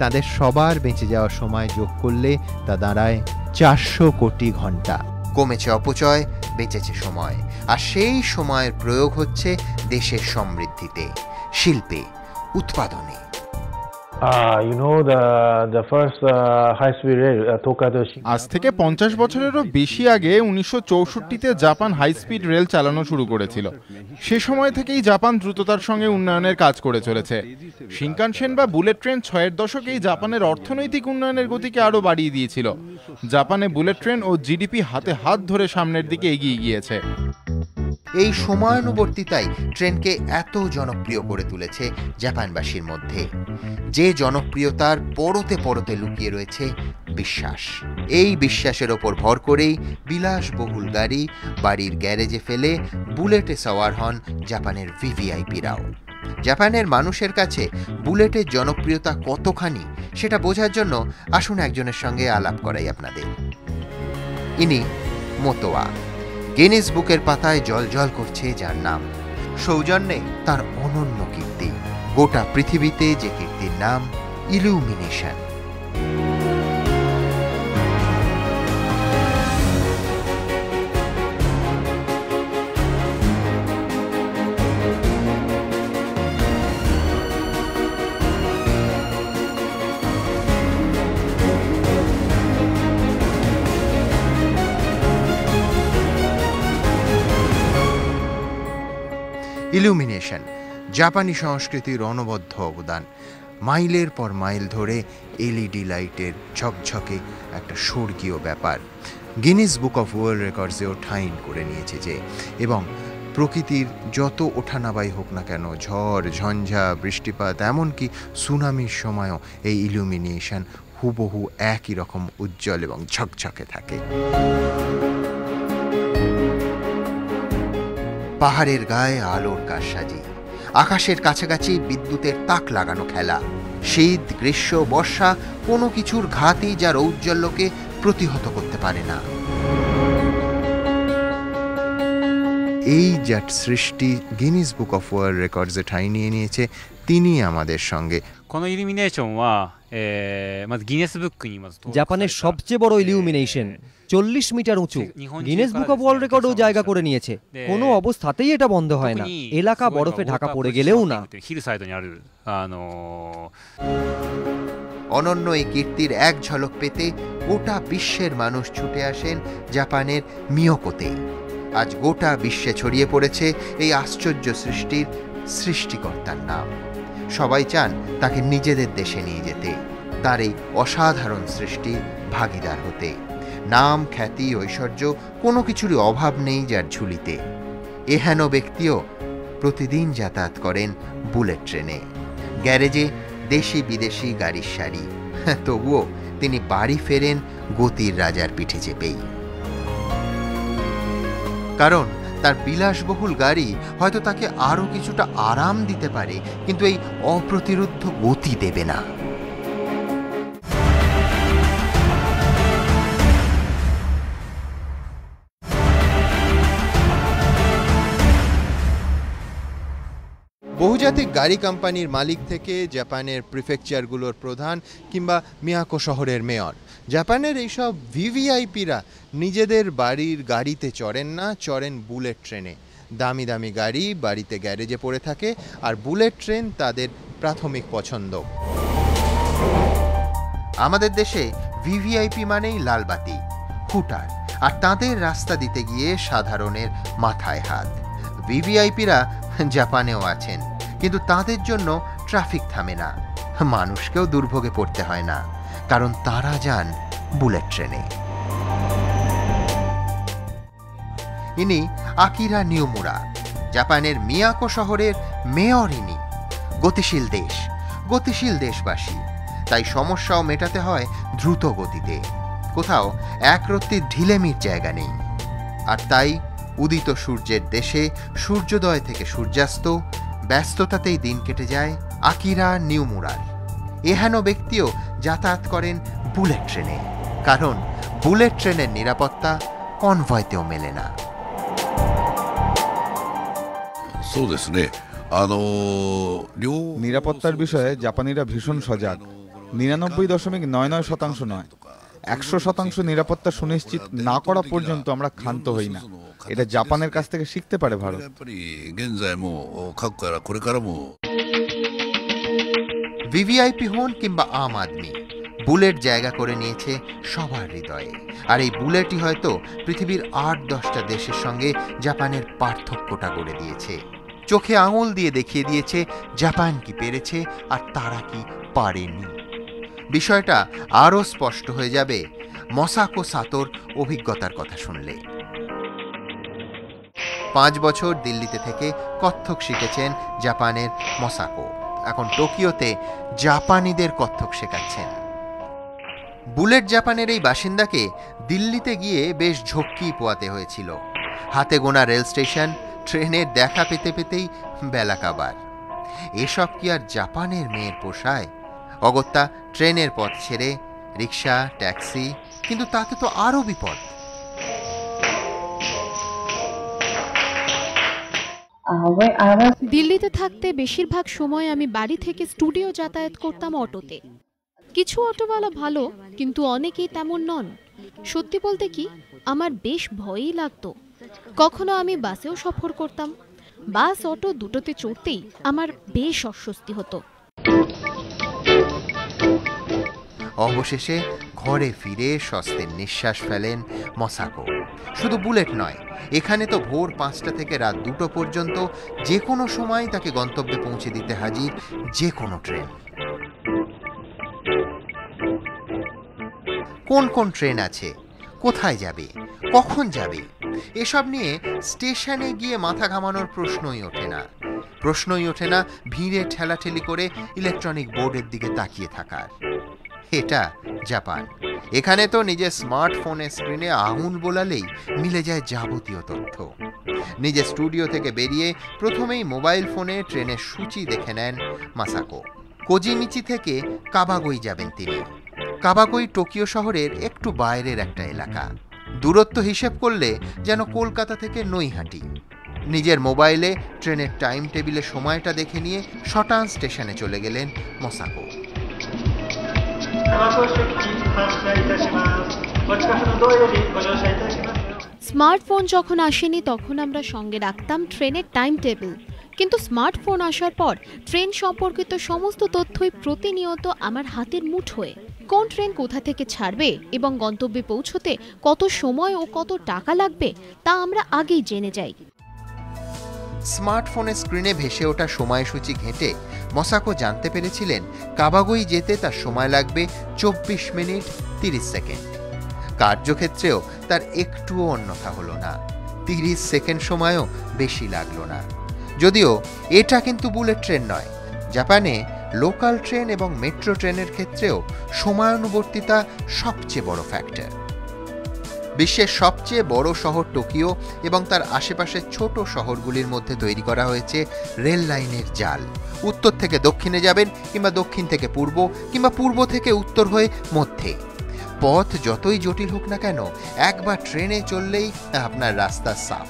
তাদের সবার বেঁচে যাওয়ার সময় যোগ করলে তা দাঁড়ায় 400 কোটি ঘন্টা। কমেছে অপচয়, বেঁচেছে সময়, আর সেই সময়ের প্রয়োগ হচ্ছে দেশের সমৃদ্ধিতে, শিল্পে, উৎপাদনে। আজ থেকে 50 বছরেরও বেশি আগে 1964-তে জাপান হাই স্পিড রেল চালানো শুরু করেছিল। সে সময় থেকেই জাপান দ্রুততার সঙ্গে উন্নয়নের কাজ করে চলেছে। শিনকানসেন বা বুলেট ট্রেন 6-এর দশকেই জাপানের অর্থনৈতিক উন্নয়নের গতিকে আরও বাড়িয়ে দিয়েছিল। জাপানে বুলেট ট্রেন ও জিডিপি হাতে হাত ধরে সামনের দিকে এগিয়ে গিয়েছে। এই সময়ানুবর্তিতাই ট্রেনকে এত জনপ্রিয় করে তুলেছে জাপানবাসীর মধ্যে, যে জনপ্রিয়তার পরতে পরতে লুকিয়ে রয়েছে বিশ্বাস। এই বিশ্বাসের ওপর ভর করেই বিলাসবহুল গাড়ি বাড়ির গ্যারেজে ফেলে বুলেটে সওয়ার হন জাপানের ভিভিআইপিরাও। জাপানের মানুষের কাছে বুলেটের জনপ্রিয়তা কতখানি সেটা বোঝার জন্য আসুন একজনের সঙ্গে আলাপ করাই আপনাদের। ইনি মোতোয়া। গিনেস বুকের পাতায় জলজল করছে যার নাম। সৌজন্যে তার অনন্য কীর্তি, গোটা পৃথিবীতে যে কীর্তির নাম ইলুমিনেশন। ইলুমিনেশন জাপানি সংস্কৃতির অনবদ্য অবদান। মাইলের পর মাইল ধরে এলইডি লাইটের ঝকঝকে একটা স্বর্গীয় ব্যাপার। গিনেস বুক অফ ওয়ার্ল্ড রেকর্ডসেও ঠাঁই করে নিয়েছে যে, এবং প্রকৃতির যত ওঠানাবাই হোক না কেন, ঝড় ঝঞ্ঝা বৃষ্টিপাত এমনকি সুনামির সময়ও এই ইলুমিনেশন হুবহু একই রকম উজ্জ্বল এবং ঝকঝকে থাকে। পাহাড়ের গায়ে আলোর কারসাজি, আকাশের কাছাকাছি বিদ্যুতের তাক লাগানো খেলা, শীত গ্রীষ্ম বর্ষা কোনো কিছুর ঘাতই যার ঔজ্জ্বল্যকে প্রতিহত করতে পারে না। এই যার সৃষ্টি গিনেস বুক অফ ওয়ার্ল্ড রেকর্ডসে ঠাঁই নিয়ে নিয়েছে, তিনি আমাদের সঙ্গে। জাপানের সবচেয়ে বড় ইলুমিনেশন 40 মিটার উঁচু, গিনেস বুক অফ ওয়ার্ল্ড রেকর্ডও জায়গা করে নিয়েছে। কোনো অবস্থাতেই এটা বন্ধ হয় না, এলাকা বরফে ঢাকা পড়ে গেলেও না। অনন্য এই কীর্তির এক ঝলক পেতে গোটা বিশ্বের মানুষ ছুটে আসেন জাপানের মিয়োকোতে। আজ গোটা বিশ্বে ছড়িয়ে পড়েছে এই আশ্চর্য সৃষ্টির সৃষ্টিকর্তার নাম। সবাই চান তাকে নিজেদের দেশে নিয়ে যেতে, তার এই অসাধারণ সৃষ্টির ভাগিদার হতে। নাম খ্যাতি ঐশ্বর্য কোনো কিছুরই অভাব নেই যার ঝুলিতে। এহেন ব্যক্তিও প্রতিদিন যাতায়াত করেন বুলেট ট্রেনে। গ্যারেজে দেশি বিদেশি গাড়ির সারি, তবুও তিনি বাড়ি ফেরেন গতির রাজার পিঠে চেপেই। কারণ তার বিলাসবহুল গাড়ি হয়তো তাকে আরও কিছুটা আরাম দিতে পারে, কিন্তু এই অপ্রতিরোধ্য গতি দেবে না। বহুজাতিক গাড়ি কোম্পানির মালিক থেকে জাপানের প্রিফেকচারগুলোর প্রধান কিংবা মিয়াকো শহরের মেয়র, জাপানের এইসব ভিভিআইপিরা নিজেদের বাড়ির গাড়িতে চড়েন না, চড়েন বুলেট ট্রেনে। দামি দামি গাড়ি বাড়িতে গ্যারেজে পড়ে থাকে, আর বুলেট ট্রেন তাদের প্রাথমিক পছন্দ। আমাদের দেশে ভিভিআইপি মানেই লালবাতি, হুটার, আর তাদের রাস্তা দিতে গিয়ে সাধারণের মাথায় হাত। ভিভিআইপিরা জাপানেও আছেন, কিন্তু তাদের জন্য ট্রাফিক থামে না, মানুষকেও দুর্ভোগে পড়তে হয় না, কারণ তারা যান বুলেট ট্রেনে। ইনি আকিরা নিউমুরা, জাপানের মিয়াকো শহরের মেয়র। ইনি গতিশীল দেশ, গতিশীল দেশবাসী, তাই সমস্যাও মেটাতে হয় দ্রুত গতিতে, কোথাও একরত্তি ঢিলেমির জায়গা নেই। আর তাই উদিত সূর্যের দেশে সূর্যোদয় থেকে সূর্যাস্ত ব্যস্ততাতেই দিন কেটে যায় আকিরা নিউমুরার। এহেন ব্যক্তিও যাতায়াত করেন বুলেট ট্রেনে, কারণ বুলেট ট্রেনের নিরাপত্তা কনভয়তেও মেলে না। নিরাপত্তার বিষয়ে জাপানিরা ভীষণ সজাগ। 99.99% নয়, 100% নিরাপত্তা সুনিশ্চিত না করা পর্যন্ত আমরা ক্ষান্ত হই না। এটা জাপানের কাছ থেকে শিখতে পারে ভারত। ভিভিআইপি হন কিংবা আম আদমি, বুলেট জায়গা করে নিয়েছে সবার হৃদয়ে। আর এই বুলেটই হয়তো পৃথিবীর 8-10টা দেশের সঙ্গে জাপানের পার্থক্যটা গড়ে দিয়েছে। চোখে আঙুল দিয়ে দেখিয়ে দিয়েছে জাপান কি পেরেছে আর তারা কি পারেনি। বিষয়টা আরও স্পষ্ট হয়ে যাবে মসাকো সাতোর অভিজ্ঞতার কথা শুনলে। 5 বছর দিল্লিতে থেকে কত্থক শিখেছেন জাপানের মসাকো, এখন টোকিওতে জাপানিদের কত্থক শেখাচ্ছেন। বুলেট জাপানের এই বাসিন্দাকে দিল্লিতে গিয়ে বেশ ঝক্কি পোয়াতে হয়েছিল। হাতে গোনা রেল স্টেশন, ট্রেনের দেখা পেতে পেতেই বেলা কাবার। এসব কি আর জাপানের মেয়ের পোষায়? অগত্যা ট্রেনের পথ ছেড়ে রিক্সা, ট্যাক্সি, কিন্তু তাতে তো আরও বিপদ। দিল্লিতে থাকতে বেশিরভাগ সময় আমি বাড়ি থেকে স্টুডিও যাতায়াত করতাম অটোতে। কিছু অটোওয়ালা ভালো, কিন্তু অনেকেই তেমন নন। সত্যি বলতে কি, আমার বেশ ভয়ই লাগতো। কখনো আমি বাসেও সফর করতাম। বাস, অটো দুটোতে চড়তেই আমার বেশ অস্বস্তি হতো। অবশেষে ঘরে ফিরে স্বস্তির নিঃশ্বাস ফেলেন মসাকো। শুধু বুলেট নয়, এখানে তো ভোর 5টা থেকে রাত 2টো পর্যন্ত যে কোনো সময় তাকে গন্তব্যে পৌঁছে দিতে হাজির যে কোনো ট্রেন। কোন কোন ট্রেন আছে, কোথায় যাবে, কখন যাবে, এসব নিয়ে স্টেশনে গিয়ে মাথা ঘামানোর প্রশ্নই ওঠে না। প্রশ্নই ওঠে না ভিড়ে ঠেলাঠেলি করে ইলেকট্রনিক বোর্ডের দিকে তাকিয়ে থাকার। এটা জাপান। এখানে তো নিজের স্মার্টফোনের স্ক্রিনে আঙুল বোলালেই মিলে যায় যাবতীয় তথ্য। নিজের স্টুডিও থেকে বেরিয়ে প্রথমেই মোবাইল ফোনে ট্রেনের সূচি দেখে নেন মাসাকো। কোজিমিচি থেকে কাবাগোই যাবেন তিনি। কাবাগোই টোকিও শহরের একটু বাইরের একটা এলাকা। দূরত্ব হিসেব করলে যেন কলকাতা থেকে নৈহাটি। নিজের মোবাইলে ট্রেনের টাইম টেবিলে সময়টা দেখে নিয়ে শটান স্টেশনে চলে গেলেন মসাকো। স্মার্টফোন যখন আসেনি তখন আমরা সঙ্গে রাখতাম ট্রেনের টাইম টেবিল, কিন্তু স্মার্টফোন আসার পর ট্রেন সম্পর্কিত সমস্ত তথ্যই প্রতিনিয়ত আমার হাতের মুঠোয়। কোন ট্রেন কোথা থেকে ছাড়বে এবং গন্তব্যে পৌঁছতে কত সময় ও কত টাকা লাগবে তা আমরা আগেই জেনে যাই। স্মার্টফোনের স্ক্রিনে ভেসে ওঠা সময়সূচি ঘেঁটে মসাকো জানতে পেরেছিলেন কাবাগোই যেতে তার সময় লাগবে 24 মিনিট 30 সেকেন্ড। কার্যক্ষেত্রেও তার একটুও অন্যথা হলো না, 30 সেকেন্ড সময়ও বেশি লাগলো না। যদিও এটা কিন্তু বুলেট ট্রেন নয়। জাপানে লোকাল ট্রেন এবং মেট্রো ট্রেনের ক্ষেত্রেও সময়ানুবর্তিতা সবচেয়ে বড় ফ্যাক্টর। বিশ্বের সবচেয়ে বড় শহর টোকিও এবং তার আশেপাশের ছোট শহরগুলির মধ্যে তৈরি করা হয়েছে রেল লাইনের জাল। উত্তর থেকে দক্ষিণে যাবেন, কিংবা দক্ষিণ থেকে পূর্ব, কিংবা পূর্ব থেকে উত্তর হয়ে মধ্যে। পথ যতই জটিল হোক না কেন, একবার ট্রেনে চললেই আপনার রাস্তা সাফ।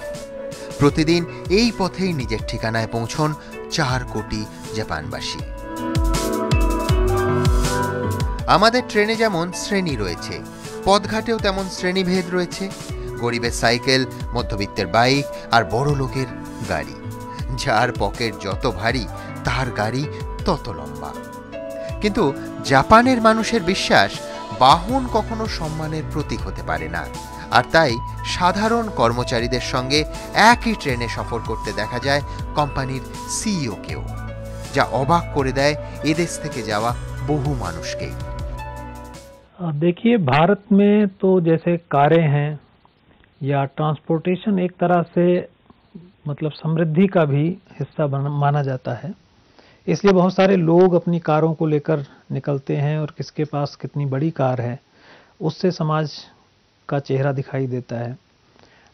প্রতিদিন এই পথেই নিজের ঠিকানায় পৌঁছন 4 কোটি জাপানবাসী। আমাদের ট্রেনে যেমন শ্রেণী রয়েছে, পথঘাটেও তেমন শ্রেণীভেদ রয়েছে। গরিবের সাইকেল, মধ্যবিত্তের বাইক আর বড় লোকের গাড়ি। যার পকেট যত ভারী তার গাড়ি তত লম্বা। কিন্তু জাপানের মানুষের বিশ্বাস বাহন কখনো সম্মানের প্রতীক হতে পারে না। আর তাই সাধারণ কর্মচারীদের সঙ্গে একই ট্রেনে সফর করতে দেখা যায় কোম্পানির সিইওকেও, যা অবাক করে দেয় এদেশ থেকে যাওয়া বহু মানুষকে। देखिए, भारत में तो जैसे कारें हैं या ट्रांसपोर्टेशन एक तरह से मतलब समृद्धि का भी हिस्सा माना जाता है, इसलिए बहुत सारे लोग अपनी कारों को लेकर निकलते हैं और किसके पास कितनी बड़ी कार है उससे समाज का चेहरा दिखाई देता है।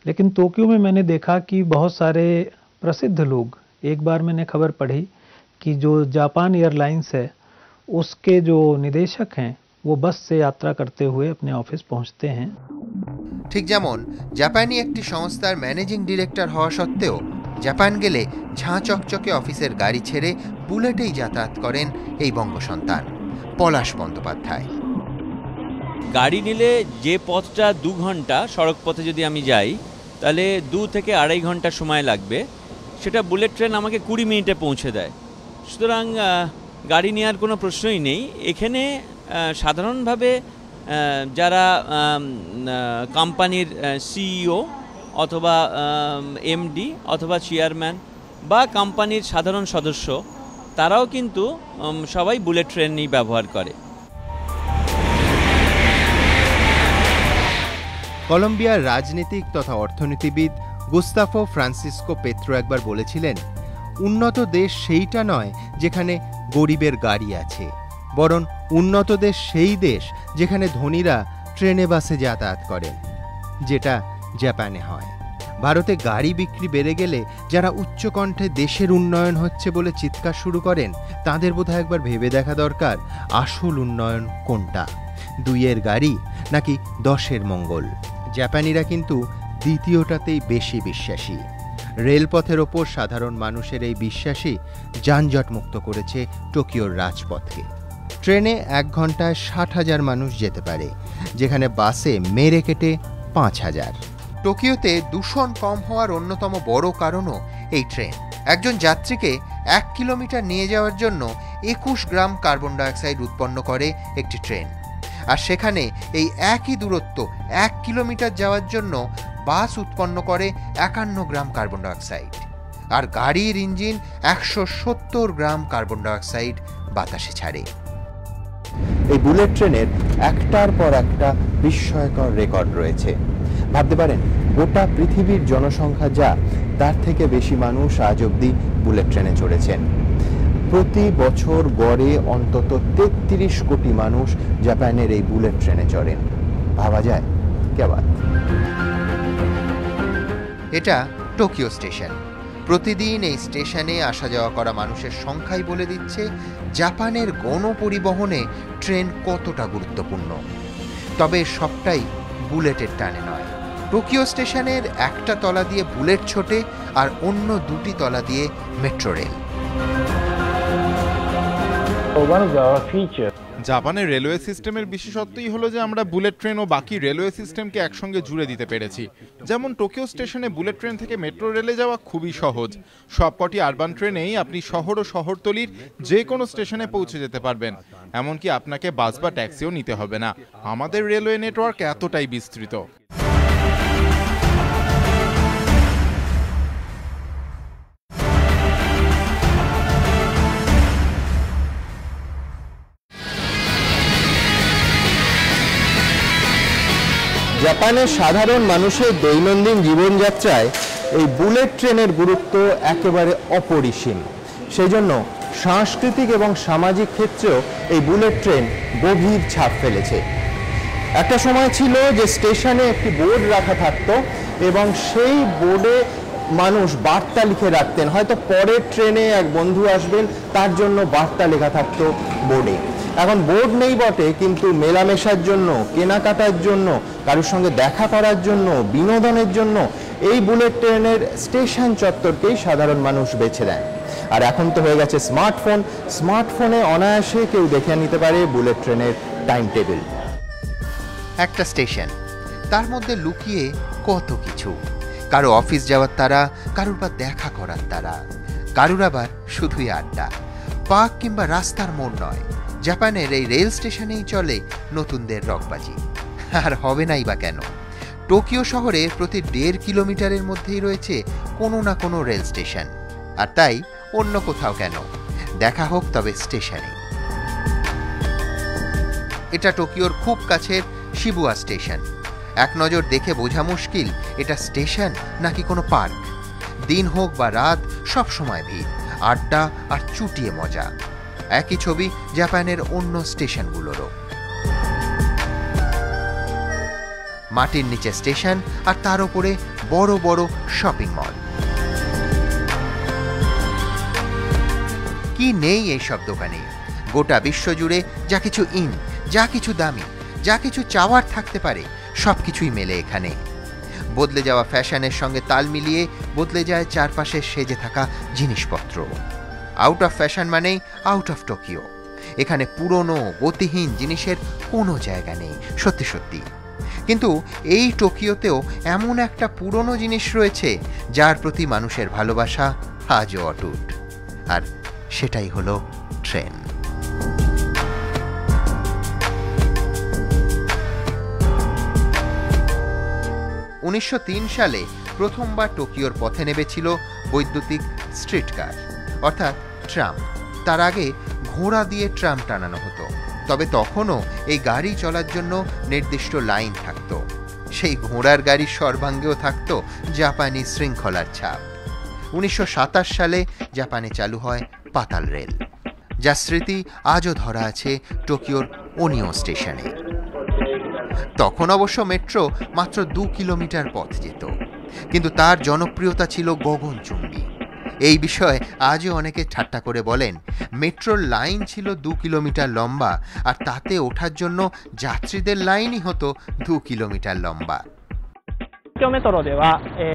लेकिन टोक्यो में मैंने देखा कि बहुत सारे प्रसिद्ध लोग, एक बार मैंने खबर पढ़ी कि जो जापान एयरलाइंस है उसके जो निदेशक हैं वो बस से यात्रा करते हुए अपने ऑफिस पहुंचते हैं। ঠিক যেমন জাপানি একটি সংস্থার ম্যানেজিং ডিরেক্টর হওয়া সত্ত্বেও জাপান গেলে ঝাঁ চকচকে অফিসের গাড়ি ছেড়ে বুলেটেই যাতায়াত করেন এই বঙ্গসন্তান পলাশ বন্দ্যোপাধ্যায়। গাড়ি নিলে যে পথটা 2 ঘন্টা সড়ক পথে যদি আমি যাই তাহলে 2 থেকে 2.5 ঘন্টা সময় লাগবে, সেটা বুলেট ট্রেন আমাকে 20 মিনিটে পৌঁছে দেয়। সুতরাং গাড়ি নেওয়ার কোনো প্রশ্নই নেই। এখানে সাধারণভাবে যারা কোম্পানির সিইও অথবা এমডি অথবা চেয়ারম্যান বা কোম্পানির সাধারণ সদস্য, তারাও কিন্তু সবাই বুলেট ট্রেনই ব্যবহার করে। কলম্বিয়ার রাজনীতিক তথা অর্থনীতিবিদ গুস্তাফো ফ্রান্সিসকো পেত্রো একবার বলেছিলেন, উন্নত দেশ সেইটা নয় যেখানে গরিবের গাড়ি আছে, বরং উন্নত দেশ সেই দেশ যেখানে ধনীরা ট্রেনে বাসে যাতায়াত করেন, যেটা জাপানে হয়। ভারতে গাড়ি বিক্রি বেড়ে গেলে যারা উচ্চকণ্ঠে দেশের উন্নয়ন হচ্ছে বলে চিৎকার শুরু করেন, তাদের বোধহয় একবার ভেবে দেখা দরকার আসল উন্নয়ন কোনটা, 2-এর গাড়ি নাকি 10-এর মঙ্গল। জাপানিরা কিন্তু দ্বিতীয়টাতেই বেশি বিশ্বাসী। রেলপথের ওপর সাধারণ মানুষের এই বিশ্বাসই যানজটমুক্ত করেছে টোকিওর রাজপথকে। ট্রেনে 1 ঘন্টায় 60,000 মানুষ যেতে পারে, যেখানে বাসে মেরে কেটে 5,000। টোকিওতে দূষণ কম হওয়ার অন্যতম বড় কারণও এই ট্রেন। একজন যাত্রীকে 1 কিলোমিটার নিয়ে যাওয়ার জন্য 21 গ্রাম কার্বন ডাইঅক্সাইড উৎপন্ন করে একটি ট্রেন, আর সেখানে এই একই দূরত্ব 1 কিলোমিটার যাওয়ার জন্য বাস উৎপন্ন করে 51 গ্রাম কার্বন ডাইঅক্সাইড, আর গাড়ির ইঞ্জিন 170 গ্রাম কার্বন ডাইঅক্সাইড বাতাসে ছাড়ে। এই বুলেট ট্রেনের একটার পর একটা বিস্ময়কর রেকর্ড রয়েছে। ভাবতে পারেন, গোটা পৃথিবীর জনসংখ্যা যা, তার থেকে বেশি মানুষ আজ অবধি বুলেট ট্রেনে চড়েছেন। প্রতি বছর গড়ে অন্তত 33 কোটি মানুষ জাপানের এই বুলেট ট্রেনে চড়েন। ভাবা যায় কেবাদ। এটা টোকিও স্টেশন। প্রতিদিন এই স্টেশনে আসা যাওয়া করা মানুষের সংখ্যাই বলে দিচ্ছে জাপানের গণপরিবহনে ট্রেন কতটা গুরুত্বপূর্ণ। তবে সবটাই বুলেটের টানে নয়। টোকিও স্টেশনের একটা তলা দিয়ে বুলেট ছোটে আর অন্য 2টি তলা দিয়ে মেট্রো রেল। জাপানের রেলওয়ে সিস্টেমের বিশেষত্বই হলো যে আমরা বুলেট ট্রেন ও বাকি রেলওয়ে সিস্টেমকে একসঙ্গে জুড়ে দিতে পেরেছি। যেমন টোকিও স্টেশনে বুলেট ট্রেন থেকে মেট্রো রেলে যাওয়া খুবই সহজ। সবকটি আরবান ট্রেনেই আপনি শহর ও শহরতলির যে কোনো স্টেশনে পৌঁছে যেতে পারবেন, এমনকি আপনাকে বাস বা ট্যাক্সিও নিতে হবে না। আমাদের রেলওয়ে নেটওয়ার্ক এতটাই বিস্তৃত। জাপানের সাধারণ মানুষের দৈনন্দিন জীবনযাত্রায় এই বুলেট ট্রেনের গুরুত্ব একেবারে অপরিসীম। সেই জন্য সাংস্কৃতিক এবং সামাজিক ক্ষেত্রেও এই বুলেট ট্রেন গভীর ছাপ ফেলেছে। একটা সময় ছিল যে স্টেশনে একটি বোর্ড রাখা থাকতো এবং সেই বোর্ডে মানুষ বার্তা লিখে রাখতেন, হয়তো পরের ট্রেনে এক বন্ধু আসবেন তার জন্য বার্তা লেখা থাকতো বোর্ডে। এখন বোর্ড নেই বটে, কিন্তু মেলামেশার জন্য, কেনাকাটার জন্য, কারোর সঙ্গে দেখা করার জন্য, বিনোদনের জন্য এই বুলেট ট্রেনের স্টেশন চত্বরকেই সাধারণ মানুষ বেছে নেয়। আর এখন তো হয়ে গেছে স্মার্টফোন। স্মার্টফোনে অনায়াসে কেউ দেখে নিতে পারে বুলেট ট্রেনের টাইম টেবিল। একটা স্টেশন, তার মধ্যে লুকিয়ে কত কিছু। কারো অফিস যাওয়ার তারা, কারোর বা দেখা করার তারা, কারোর আবার শুধুই আড্ডা। পার্ক কিংবা রাস্তার মোড় নয়, জাপানের এই রেল স্টেশনেই চলে নতুনদের রকবাজি। আর হবে নাই বা কেন? টোকিও শহরে প্রতি 1.5 কিলোমিটারের মধ্যেই রয়েছে কোনো না কোনো রেল স্টেশন, আর তাই অন্য কোথাও কেন, দেখা হোক তবে স্টেশনে। এটা টোকিওর খুব কাছের শিবুয়া স্টেশন। এক নজর দেখে বোঝা মুশকিল এটা স্টেশন নাকি কোনো পার্ক। দিন হোক বা রাত, সব সময় ভিড়, আড্ডা আর চুটিয়ে মজা। একই ছবি জাপানের অন্য স্টেশনগুলোরও। মাটির নিচে স্টেশন আর তার উপরে বড় বড় শপিং মল। কি নেই এইসব দোকানে? গোটা বিশ্বজুড়ে যা কিছু যা কিছু দামি, যা কিছু চাওয়ার থাকতে পারে সবকিছুই মেলে এখানে। বদলে যাওয়া ফ্যাশনের সঙ্গে তাল মিলিয়ে বদলে যায় চারপাশে সেজে থাকা জিনিসপত্র। আউট অফ ফ্যাশন মানেই আউট অফ টোকিও। এখানে পুরনো গতিহীন জিনিসের কোনো জায়গা নেই, সত্যি সত্যি। কিন্তু এই টোকিওতেও এমন একটা পুরনো জিনিস রয়েছে যার প্রতি মানুষের ভালোবাসা আজও অটুট, আর সেটাই হলো ট্রেন। 1903 সালে প্রথমবার টোকিওর পথে নেমেছিল বৈদ্যুতিক স্ট্রিট কার, অর্থাৎ ট্রাম। তার আগে ঘোড়া দিয়ে ট্রাম টানানো হতো, তবে তখনও এই গাড়ি চলার জন্য নির্দিষ্ট লাইন থাকত। সেই ঘোড়ার গাড়ির সর্বাঙ্গেও থাকত জাপানি শৃঙ্খলার ছাপ। 1927 সালে জাপানে চালু হয় পাতাল রেল, যার স্মৃতি আজও ধরা আছে টোকিওর ওনিও স্টেশনে। তখন অবশ্য মেট্রো মাত্র 2 কিলোমিটার পথ যেত, কিন্তু তার জনপ্রিয়তা ছিল গগনচুম্বী। এই বিষয়ে আজও অনেকে ঠাট্টা করে বলেন, মেট্রোর লাইন ছিল 2 কিলোমিটার লম্বা, আর তাতে ওঠার জন্য যাত্রীদের লাইনই হতো 2 কিলোমিটার লম্বা।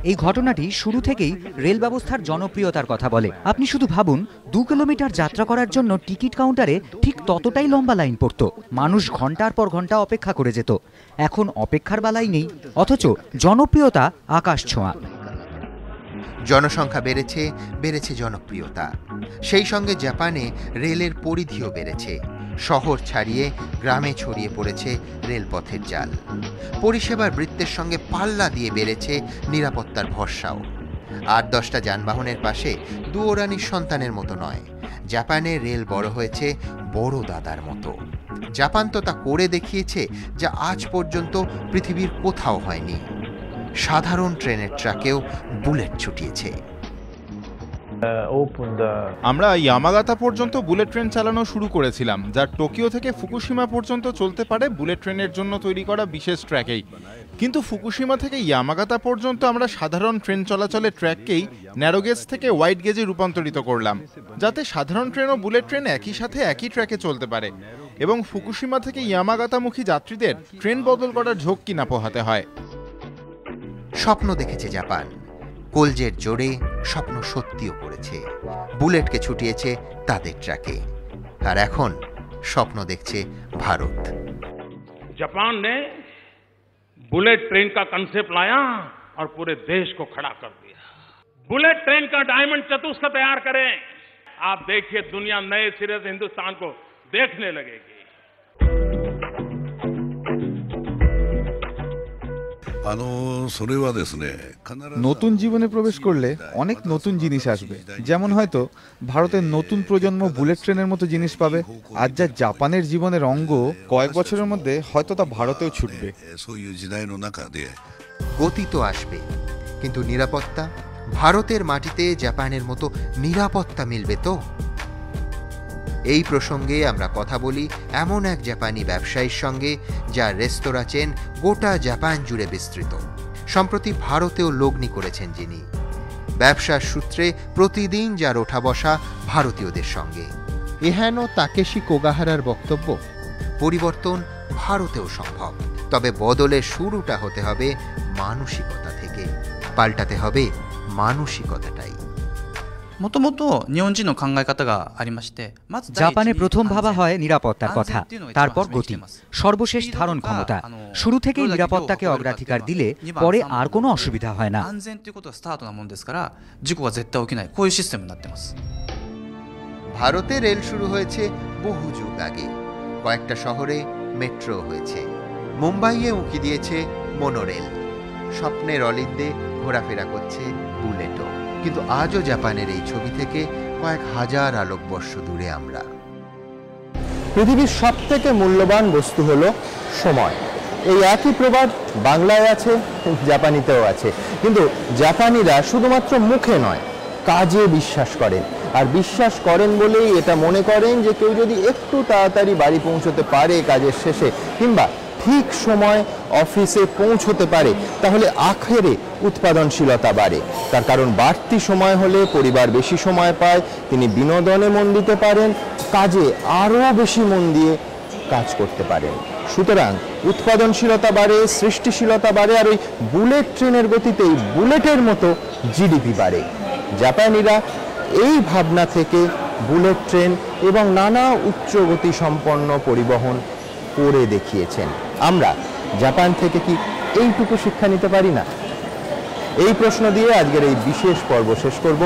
এই ঘটনাটি শুরু থেকেই রেল ব্যবস্থার জনপ্রিয়তার কথা বলে। আপনি শুধু ভাবুন, 2 কিলোমিটার যাত্রা করার জন্য টিকিট কাউন্টারে ঠিক ততটাই লম্বা লাইন পড়ত। মানুষ ঘন্টার পর ঘন্টা অপেক্ষা করে যেত। এখন অপেক্ষার বেলায় নেই, অথচ জনপ্রিয়তা আকাশ ছোঁয়া। জনসংখ্যা বেড়েছে জনপ্রিয়তা। সেই সঙ্গে জাপানে রেলের পরিধিও বেড়েছে। শহর ছাড়িয়ে গ্রামে ছড়িয়ে পড়েছে রেলপথের জাল। পরিষেবার বৃত্তের সঙ্গে পাল্লা দিয়ে বেড়েছে নিরাপত্তার ভরসাও। 8-10টা যানবাহনের পাশে দুয়োরানির সন্তানের মতো নয়, জাপানে রেল বড় হয়েছে বড় দাদার মতো। জাপান তো তা করে দেখিয়েছে যা আজ পর্যন্ত পৃথিবীর কোথাও হয়নি। সাধারণ ট্রেনের ট্র্যাকেও বুলেট ছুটিয়েছে। আমরা ইয়ামাগাতা পর্যন্ত বুলেট ট্রেন চালানো শুরু করেছিলাম, যা টোকিও থেকে ফুকুশিমা পর্যন্ত চলতে পারে বুলেট ট্রেনের জন্য তৈরি করা বিশেষ ট্র্যাকেই। কিন্তু ফুকুশিমা থেকে ইয়ামাগাতা পর্যন্ত আমরা সাধারণ ট্রেন চলাচলের ট্র্যাককেই ন্যারো গেজ থেকে ওয়াইড গেজে রূপান্তরিত করলাম, যাতে সাধারণ ট্রেন ও বুলেট ট্রেন একই সাথে একই ট্র্যাকে চলতে পারে এবং ফুকুশিমা থেকে ইয়ামাগাতামুখী যাত্রীদের ট্রেন বদল করার ঝক্কি না পোহাতে হয়। স্বপ্ন দেখেছে জাপান, কলজের জোরে স্বপ্ন সত্যিও করেছে। বুলেটকে ছুটিয়েছে তাদের ট্র্যাকে, আর এখন স্বপ্ন দেখছে ভারত। जापान ने बुलेट ट्रेन का कंसेप्ट लाया और पूरे देश को खड़ा कर दिया। बुलेट ट्रेन का डायमंड चतुष्क तैयार करें, आप देखिए दुनिया नए सिरे से हिंदुस्तान को देखने लगेगी। নতুন জীবনে প্রবেশ করলে অনেক নতুন জিনিস আসবে, যেমন হয়তো ভারতের নতুন প্রজন্ম বুলেট ট্রেনের মতো জিনিস পাবে। আজ যা জাপানের জীবনের অঙ্গ, কয়েক বছরের মধ্যে হয়তো তা ভারতেও ছুটবে। গতি তো আসবে, কিন্তু নিরাপত্তা? ভারতের মাটিতে জাপানের মতো নিরাপত্তা মিলবে তো? এই প্রসঙ্গে আমরা কথা বলি এমন এক জাপানি ব্যবসায়ীর সঙ্গে, যার রেস্তোরাঁ চেন গোটা জাপান জুড়ে বিস্তৃত। সম্প্রতি ভারতেও লগ্নি করেছেন যিনি। ব্যবসার সূত্রে প্রতিদিন যার ওঠা বসা ভারতীয়দের সঙ্গে। এহেন তাকেশি কোগাহারার বক্তব্য, পরিবর্তন ভারতেও সম্ভব, তবে বদলের শুরুটা হতে হবে মানসিকতা থেকে। পাল্টাতে হবে মানসিকতাটাই। জাপানে প্রথম ভাবা হয় নিরাপত্তার কথা, তারপর গতি, সর্বশেষ ধারণ ক্ষমতা। শুরু থেকেই নিরাপত্তাকে অগ্রাধিকার দিলে পরে আর কোনো অসুবিধা হয় না। ভারতে রেল শুরু হয়েছে বহু যুগ আগে। কয়েকটা শহরে মেট্রো হয়েছে। মুম্বাইয়ে উঁকি দিয়েছে মনোরেল। স্বপ্নের অলিন্দে ঘোরাফেরা করছে বুলেটও। কিন্তু আজও জাপানের এই ছবি থেকে কয়েক হাজার আলোকবর্ষ দূরে আমরা। পৃথিবীর সবথেকে মূল্যবান বস্তু হলো সময়। এই একই প্রবাদ বাংলায় আছে, জাপানিতেও আছে। কিন্তু জাপানিরা শুধুমাত্র মুখে নয়, কাজে বিশ্বাস করেন। আর বিশ্বাস করেন বলেই এটা মনে করেন যে কেউ যদি একটু তাড়াতাড়ি বাড়ি পৌঁছতে পারে কাজের শেষে, কিংবা ঠিক সময় অফিসে পৌঁছতে পারে, তাহলে আখেরে উৎপাদনশীলতা বাড়ে। তার কারণ বাড়তি সময় হলে পরিবার বেশি সময় পায়, তিনি বিনোদনে মন দিতে পারেন, কাজে আরও বেশি মন দিয়ে কাজ করতে পারেন। সুতরাং উৎপাদনশীলতা বাড়ে, সৃষ্টিশীলতা বাড়ে, আর ওই বুলেট ট্রেনের গতিতেই বুলেটের মতো জিডিপি বাড়ে। জাপানিরা এই ভাবনা থেকে বুলেট ট্রেন এবং নানা উচ্চগতি সম্পন্ন পরিবহন করে দেখিয়েছেন। আমরা জাপান থেকে কি এইটুকু শিক্ষা নিতে পারি না? এই প্রশ্ন দিয়ে আজকের এই বিশেষ পর্ব শেষ করব।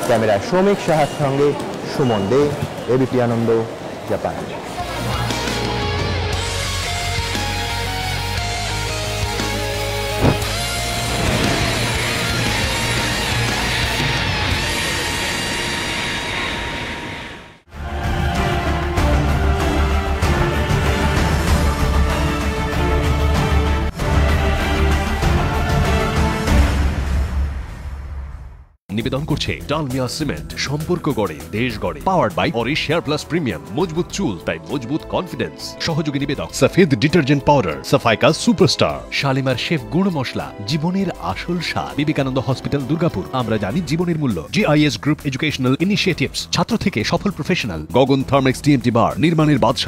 ক্যামেরায় শ্রমিক সাহার সঙ্গে সুমন দে, এবিপি আনন্দ, জাপান। নিবেদন করছে ডালমিয়া সিমেন্ট, সম্পর্ক গড়ে দেশ গড়ে। পাওয়ার্ড বাই অরিশ শেয়ার প্লাস প্রিমিয়াম, মজবুত চুল তাই মজবুত কনফিডেন্স। সহযোগী নিবেদক সফেদ ডিটারজেন্ট পাউডার, সাফাইকা সুপারস্টার, শালিমার শেফ গুঁড়ো মশলা, জীবনের আসল স্বাদ। বিবেকানন্দ হসপিটাল, দুর্গাপুর। আমরা জানি জীবনের মূল্য। GIS গ্রুপ এডুকেশনাল ইনিশিয়েটিভস, ছাত্র থেকে সফল প্রফেশনাল। গগন থার্মেক্স TMT বার, নির্মাণের বাদশা।